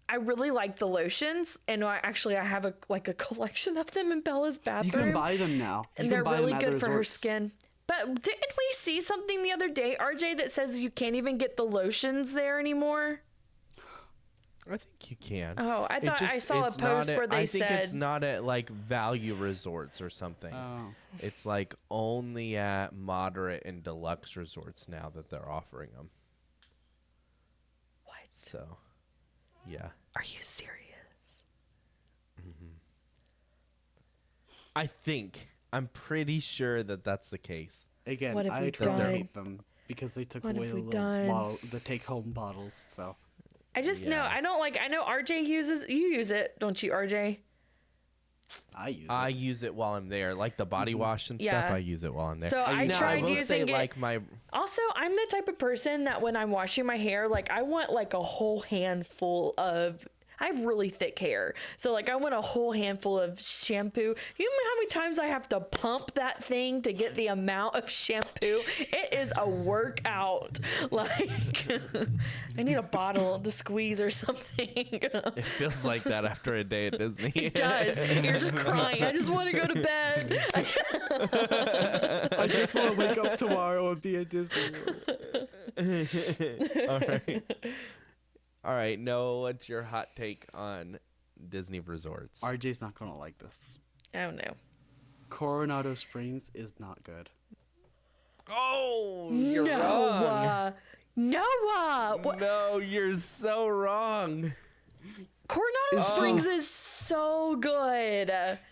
I really like the lotions, and I have a collection of them in Bella's bathroom. You can buy them now. You and can they're buy them really at the good for her resorts. skin. But didn't we see something the other day, RJ, that says you can't even get the lotions there anymore? I think you can. Oh, I It thought I saw a it's not post at- where they I think it's said- not at like value resorts or something. Oh. It's like only at moderate and deluxe resorts now that they're offering them. What? So, yeah. Are you serious? I'm pretty sure that that's the case. Again, What have I we eternally done? hate them because they took What away have the we little done? bottle, the take-home bottles. So I just know Yeah. I don't like. I know RJ uses. You use it, don't you, RJ? I use I it. use it while I'm there, like the body wash and stuff. Yeah. I use it while I'm there. So I Now, tried will using say, it. like my Also, I'm the type of person that when I'm washing my hair, like I want like a whole handful of. I have really thick hair, so like I want a whole handful of shampoo. You know how many times I have to pump that thing to get the amount of shampoo? It is a workout. Like I need a bottle to squeeze or something. it feels like that after a day at Disney. It does. You're just crying. I just want to go to bed. I just want to wake up tomorrow and be at Disney World. All right. All right, Noah, what's your hot take on Disney resorts? RJ's not gonna like this. Oh no. Coronado Springs is not good. Oh, you're wrong. Noah. What? No, you're so wrong. Coronado It's Springs just- is so good.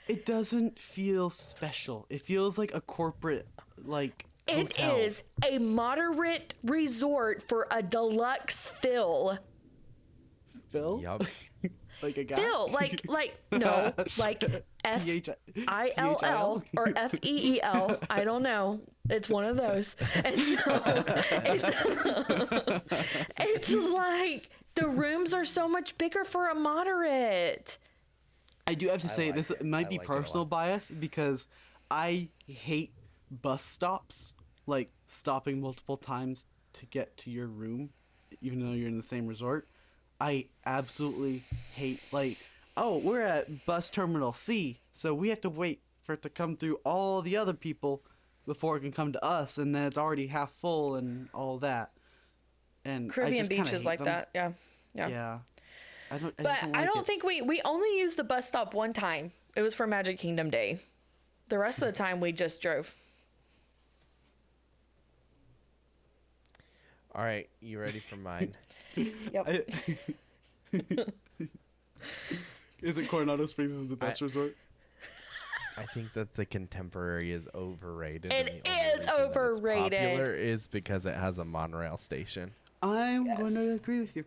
It doesn't feel special. It feels like a corporate It hotel. is a moderate resort for a deluxe fill. Phil? Yup. Like a guy? Fill, like no, like F-I-L-L or F-E-E-L. I don't know. It's one of those. And so it's like the rooms are so much bigger for a moderate. I do have to say, like this it. might I be like it a lot. personal bias because I hate bus stops, like stopping multiple times to get to your room, even though you're in the same resort. I absolutely hate, like, oh, we're at bus terminal C, so we have to wait for it to come through all the other people before it can come to us, and then it's already half full and all that. And I Caribbean just kinda beaches hate like them. that. Yeah. Yeah. Yeah. I just But don't I like don't it. think we only used the bus stop one time. It was for Magic Kingdom Day. The rest of the time we just drove. All right, you ready for mine? Yep. Is it Coronado Springs is the best resort? I think that the Contemporary is overrated. It and the only is reason that it's overrated. popular is because it has a monorail station. I'm going to agree with you.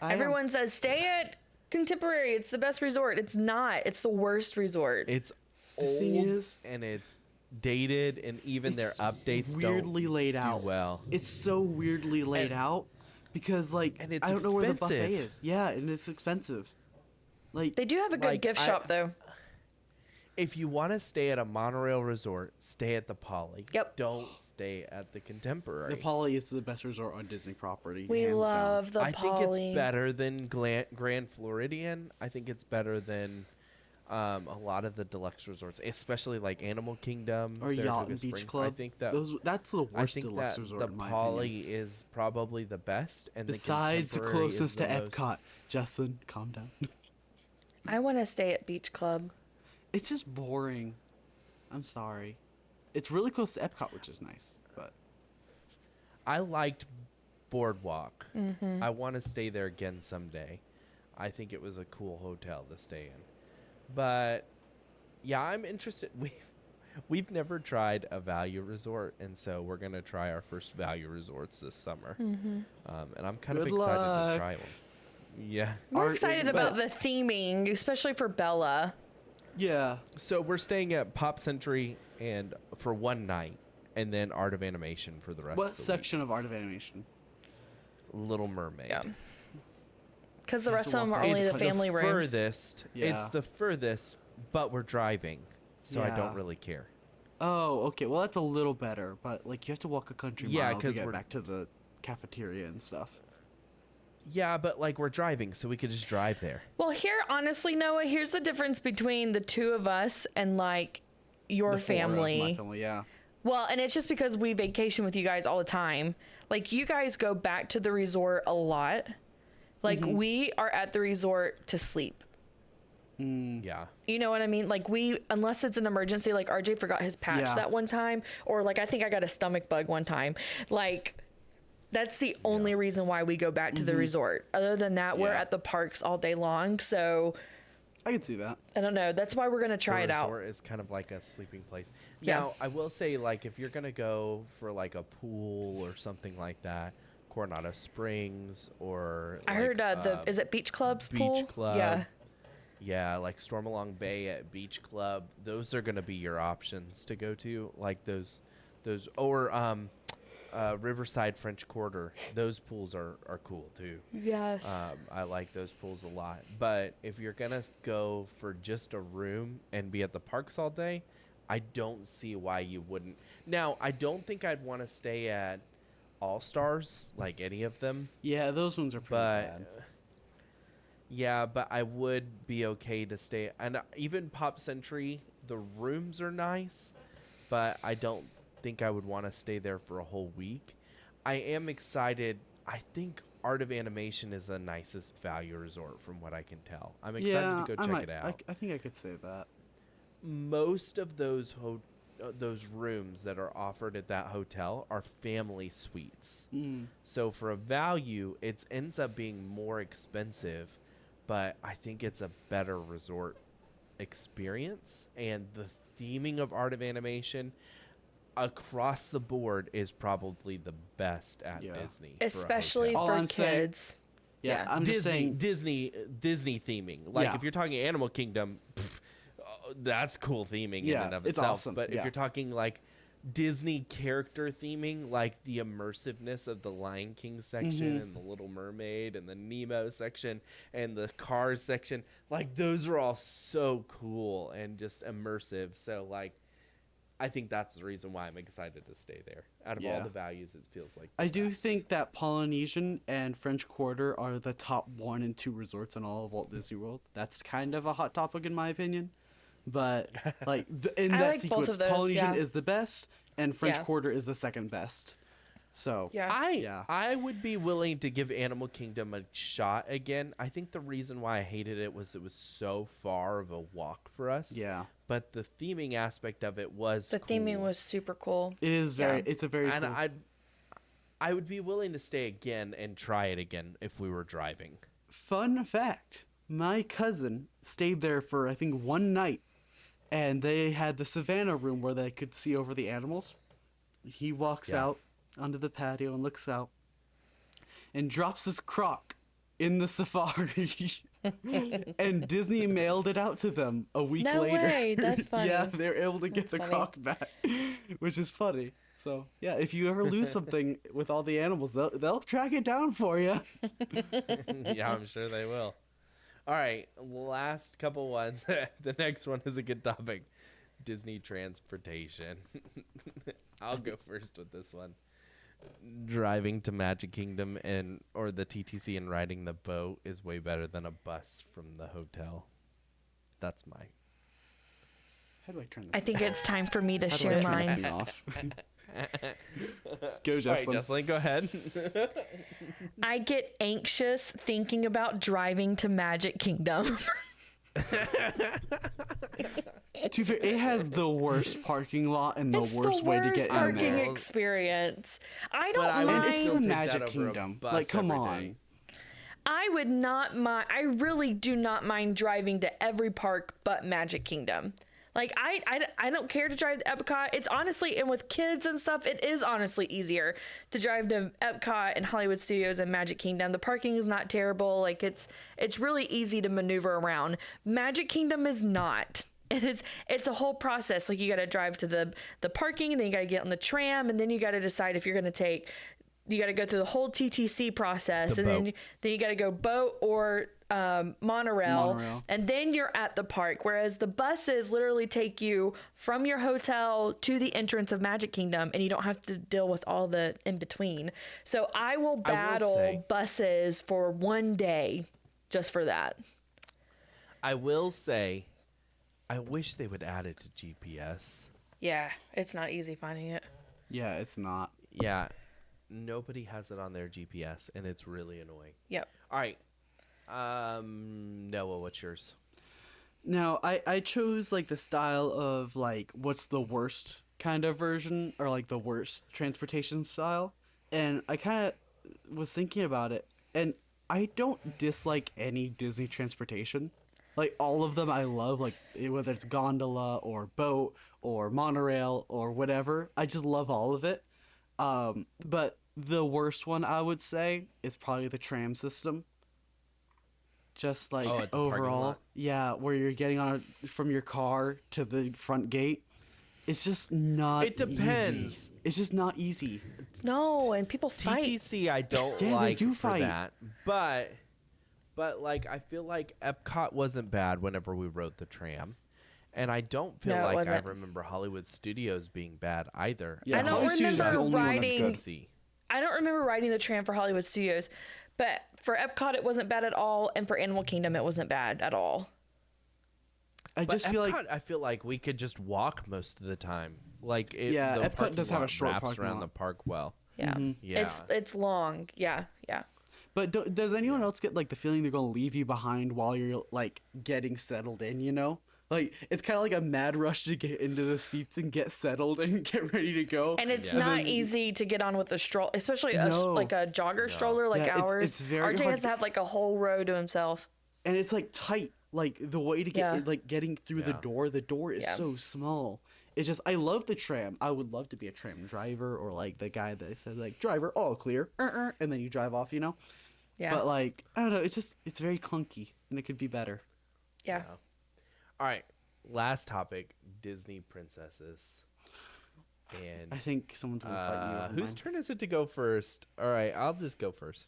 Everyone says stay at Contemporary. It's the best resort. It's not. It's the worst resort. It's The old thing is, and it's dated, and even their it's updates weirdly don't laid do out. well. It's so weirdly laid out because, like, and it's I don't know where the buffet expensive. is. Yeah, and it's expensive. Like, They do have a good Like, gift shop though. If you want to stay at a monorail resort, stay at the Poly. Yep. Don't stay at the Contemporary. the Poly is the best resort on Disney property. We hands love the I think Poly. it's better than Grand Floridian. I think it's better than a lot of the deluxe resorts, especially like Animal Kingdom Or Yacht Saratoga and Beach Springs. Club. I think that That's the I worst think deluxe that resort the in my Poly opinion. is probably the best, and Besides the the Contemporary is closest to the most- Epcot. Jessalyn, calm down. I want to stay at Beach Club. It's just boring. I'm sorry. It's really close to Epcot, which is nice, but I liked Boardwalk. Mm-hmm. I want to stay there again someday. I think it was a cool hotel to stay in. But yeah, I'm interested. We've never tried a value resort, and so we're gonna try our first value resorts this summer. Mm-hmm. And I'm kind of Good excited luck. to try one. Yeah. We're excited about but- the theming, especially for Bella. yeah. So we're staying at Pop Century and for one night, and then Art of Animation for the rest What of the section of Art of Animation? week. Little Mermaid. Yeah. Because the You have rest to of them walk are up only to the the family rooms. Furthest. Yeah. It's the furthest, but we're driving, so I Yeah. don't really care. Oh, okay. Well, that's a little better, but like you have to walk a country Yeah, mile to 'cause get we're- back to the cafeteria and stuff. Yeah, but like we're driving, so we could just drive there. Well, here, honestly, Noah, here's the difference between the two of us and like your The four of family. my family, yeah. Well, and it's just because we vacation with you guys all the time. Like, you guys go back to the resort a lot. Like, we are at the resort to sleep. Yeah. You know what I mean? Like, unless it's an emergency, like RJ forgot his patch Yeah. that one time, or like I think I got a stomach bug one time. Like, that's the only reason why we go back to the resort. Other than that, we're Yeah. at the parks all day long. So, I can see that. I don't know. That's why we're going to try it the out. resort is kind of like a sleeping place. Yeah. Now, I will say, like, if you're gonna go for like a pool or something like that, Coronado Springs or I like, heard is it Beach Club's Beach pool? Club. Yeah. Yeah, like Stormalong Bay at Beach Club. Those are gonna be your options to go to, like those, or Riverside French Quarter. Those pools are cool too. Yes. I like those pools a lot. But if you're gonna go for just a room and be at the parks all day, I don't see why you wouldn't. Now, I don't think I'd want to stay at All Stars, like any of them. Yeah, those ones are pretty But bad. yeah, but I would be okay to stay. And even Pop Century, the rooms are nice, but I don't think I would want to stay there for a whole week. I am excited. I think Art of Animation is the nicest value resort from what I can tell. I'm excited Yeah, to go I check might, it out. I think I could say that. Most of those rooms that are offered at that hotel are family suites. So for a value, it ends up being more expensive, but I think it's a better resort experience. And the theming of Art of Animation across the board is probably the best at Yeah. Disney. for a Especially hotel. All for I'm saying- kids. Yeah, Yeah. I'm just saying. Disney theming. Like Yeah. if you're talking Animal Kingdom, that's cool theming in Yeah, and of it's itself. awesome, But if yeah. you're talking like Disney character theming, like the immersiveness of the Lion King section and the Little Mermaid and the Nemo section and the Cars section, like those are all so cool and just immersive. So like, I think that's the reason why I'm excited to stay there. Out of all Yeah. the values, it feels like the I do best. think that Polynesian and French Quarter are the top 1 and 2 resorts in all of Walt Disney World. That's kind of a hot topic in my opinion. But like in I that like both sequence, of those, Polynesian yeah. is the best and French Yeah. Quarter is the second best. So Yeah. I would be willing to give Animal Kingdom a shot again. I think the reason why I hated it was so far of a walk for us. yeah, But the theming aspect of it was The cool. theming was super cool. it is very. Yeah. It's a very. And cool. I would be willing to stay again and try it again if we were driving. Fun fact: my cousin stayed there for I think 1 night, and they had the savannah room where they could see over the animals. He walks Yeah. out onto the patio and looks out, and drops his croc in the safari. And Disney mailed it out to them a week No later. way, that's funny. Yeah, they're able to get the funny. croc back, which is funny. So yeah, if you ever lose something with all the animals, they'll track it down for you. Yeah, I'm sure they will. All right, last couple ones. The next one is a good topic. Disney transportation. I'll go first with this one. Driving to Magic Kingdom or the TTC and riding the boat is way better than a bus from the hotel. That's my. How do I turn this? I think it's time for me to How do I share turn this mine. thing off? Go, All right, Jessalyn. Jessalyn, go ahead. I get anxious thinking about driving to Magic Kingdom. To be fair, it has the worst parking lot and the It's worst the way to worst get in parking there. experience. I But don't I would mind. It's still the take Magic that over a Kingdom. bus Like, come every on. day. I would not mind. I really do not mind driving to every park but Magic Kingdom. Like I don't care to drive to Epcot. It's honestly, and with kids and stuff, it is honestly easier to drive to Epcot and Hollywood Studios and Magic Kingdom. The parking is not terrible. Like it's really easy to maneuver around. Magic Kingdom is not. It's a whole process. Like you got to drive to the parking, and then you got to get on the tram, and then you got to decide if you're going to take. You got to go through the whole TTC process, The and boat. then you got to go boat or monorail, and then you're at the park. Whereas the buses literally take you from your hotel to the entrance of Magic Kingdom, and you don't have to deal with all the in between. So I will battle say- buses for 1 day just for that. I will say, I wish they would add it to GPS. Yeah, it's not easy finding it. Yeah, it's not. Yeah, nobody has it on their GPS, and it's really annoying. Yep. All right, Noah, what's yours? Now, I chose like the style of like what's the worst kind of version or like the worst transportation style, and I kind of was thinking about it, and I don't dislike any Disney transportation. Like all of them I love, like whether it's gondola or boat or monorail or whatever. I just love all of it. But the worst one I would say is probably the tram system. Just like Oh, at the parking overall, lot? yeah, where you're getting on from your car to the front gate. It's just not. It depends. Easy. It's just not easy. No, and people fight. TTC, I don't Yeah, they like do for fight. that, but like I feel like Epcot wasn't bad whenever we rode the tram, and I don't feel No, it like wasn't. I remember Hollywood Studios being bad either. Yeah, I don't Hollywood Studios is remember the only one that's riding- good. TTC. I don't remember riding the tram for Hollywood Studios, but for Epcot it wasn't bad at all, and for Animal Kingdom it wasn't bad at all. I But just feel Epcot, like I feel like we could just walk most of the time. Like Yeah, the Epcot parking does have a lot short wraps parking around lot. the park well. Yeah. Yeah. It's long. Yeah. But does anyone else get like the feeling they're going to leave you behind while you're like getting settled in, you know? Like it's kind of like a mad rush to get into the seats and get settled and get ready to go. And it's Yeah. not then- easy to get on with a stroll, especially No. like a jogger stroller like Yeah, ours. it's very RJ hard has to have like a whole row to himself. And it's like tight, like the way to get Yeah. like getting through the Yeah. door is Yeah. so small. It's just I love the tram. I would love to be a tram driver or like the guy that says like driver all clear, and then you drive off, you know. Yeah. But like I don't know, it's very clunky and it could be better. yeah. All right, last topic, Disney princesses. And I think someone's gonna fight you over whose mine. turn is it to go first? All right, I'll just go first.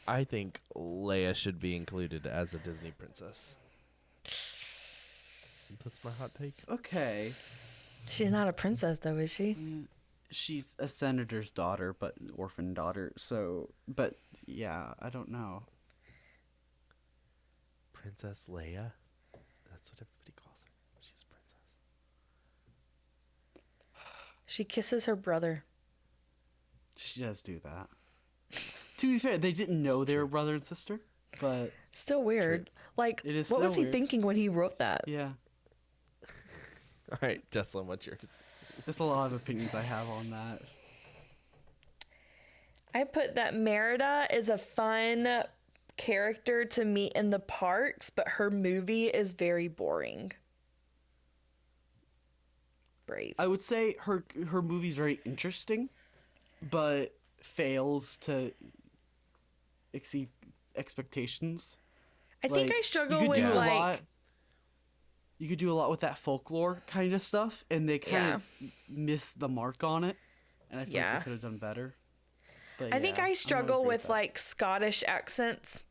I think Leia should be included as a Disney princess. That's my hot take. Okay. She's not a princess, though, is she? Yeah. She's a senator's daughter, but an orphan daughter. So, but yeah, I don't know. Princess Leia? That's what everybody calls her. She's a princess. She kisses her brother. She does do that. To be fair, they didn't know they were brother and sister, but Still weird. Like, It is what so was he weird. thinking when he wrote that? yeah, All right, Jessalyn, what's yours? there's a lot of opinions I have on that. I put that Merida is a fun character to meet in the parks, but her movie is very boring. Brave. I would say her movie's very interesting, but fails to exceed expectations. I think Like, I you struggle could with do a like lot. You could do a lot with that folklore kind of stuff, and they kind of miss the mark on it. And I feel like Yeah. they could have done better. But I think yeah, I I'm struggle gonna agree with that. like Scottish accents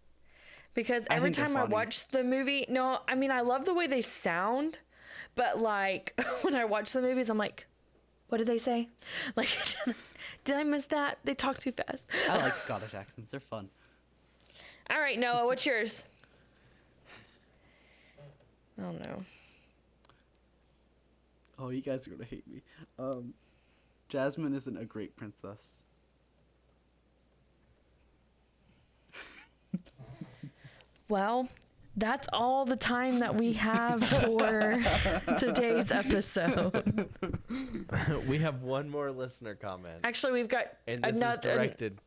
because I every think they're time I funny. watch the movie, no, I mean I love the way they sound, but like when I watch the movies, I'm like, what did they say? Like, did I miss that? They talk too fast. I like Scottish accents; they're fun. All right, Noah, what's yours? Oh no. Oh, you guys are gonna hate me. Jasmine isn't a great princess. Well, that's all the time that we have for today's episode. We have one more listener comment. Actually, we've got And this is another. directed.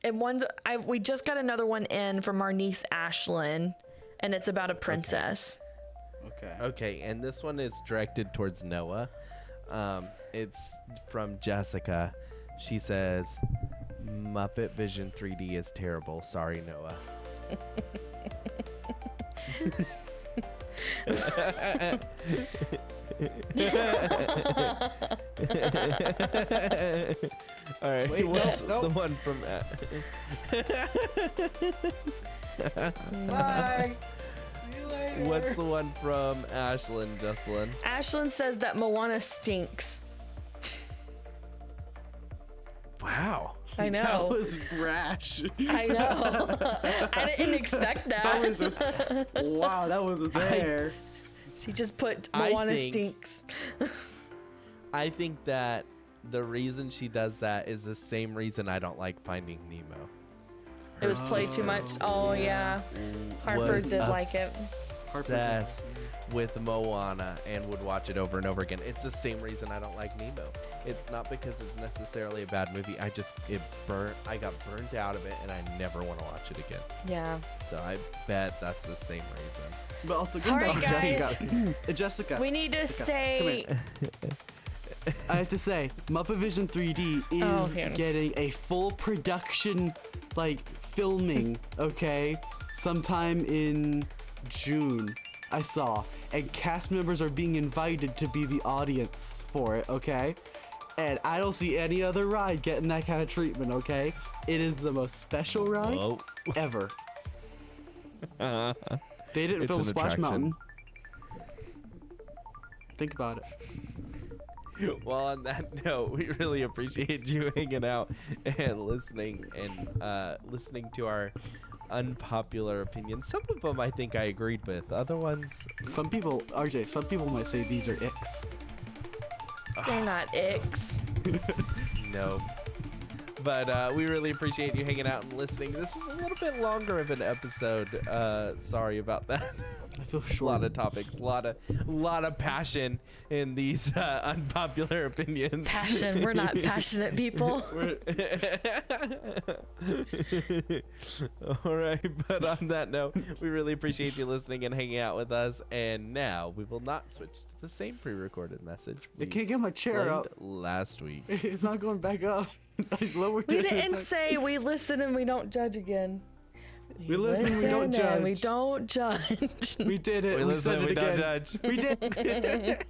And we just got another one in from our niece Ashlyn, and it's about a princess. Okay. Okay, and this one is directed towards Noah. It's from Jessica. She says, Muppet Vision 3D is terrible. Sorry, Noah. All right, Wait, what's no. the one from... Bye. See you later. What's the one from Ashlyn, Jessalyn? Ashlyn says that Moana stinks. Wow. I That know. was rash. I know. I didn't expect That that. was just wow. That was there. She just put I Moana think- stinks. I think that the reason she does that is the same reason I don't like Finding Nemo. It was played too much. Oh yeah. Harper Was did like it. obsessed with Moana and would watch it over and over again. It's the same reason I don't like Nemo. It's not because it's necessarily a bad movie. I got burnt out of it and I never want to watch it again. Yeah. So I bet that's the same reason. But also, getting All back right, to guys. Jessica. Jessica. We need to Jessica, say come here. I have to say, Muppet Vision 3D is Oh, okay. getting a full production, like, filming, okay? Sometime in June, I saw. And cast members are being invited to be the audience for it, okay? And I don't see any other ride getting that kind of treatment, okay? It is the most special ride Whoa. ever. They didn't It's film an Splash attraction. Mountain. Think about it. Well, on that note, we really appreciate you hanging out and listening to our unpopular opinions. Some of them I think I agreed with. Other ones, Some people, RJ, some people might say these are icks. they're not icks. no. But we really appreciate you hanging out and listening. This is a little bit longer of an episode. Sorry about that. I feel A short. lot of topics, a lot of passion in these unpopular opinions. Passion. We're not passionate people. All right, but on that note, we really appreciate you listening and hanging out with us. And now we will not switch to the same pre-recorded message. I can't get my chair played up. last week. It's not going back up. I lowered We it. didn't say we listen and we don't judge again. We listen, we don't judge. and we don't judge. We did it. We We listen, said it we don't again. judge. We did.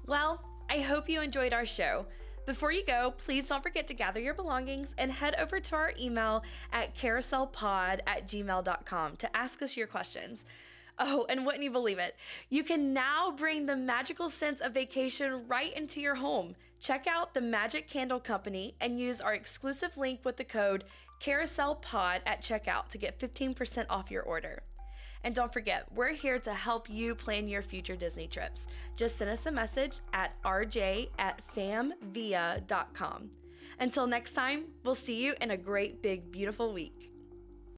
Well, I hope you enjoyed our show. Before you go, please don't forget to gather your belongings and head over to our email at carouselpod@gmail.com to ask us your questions. Oh, and wouldn't you believe it? You can now bring the magical sense of vacation right into your home. Check out the Magic Candle Company and use our exclusive link with the code CarouselPod at checkout to get 15% off your order. And don't forget, we're here to help you plan your future Disney trips. Just send us a message at rj@famvia.com. Until next time, we'll see you in a great, big, beautiful week.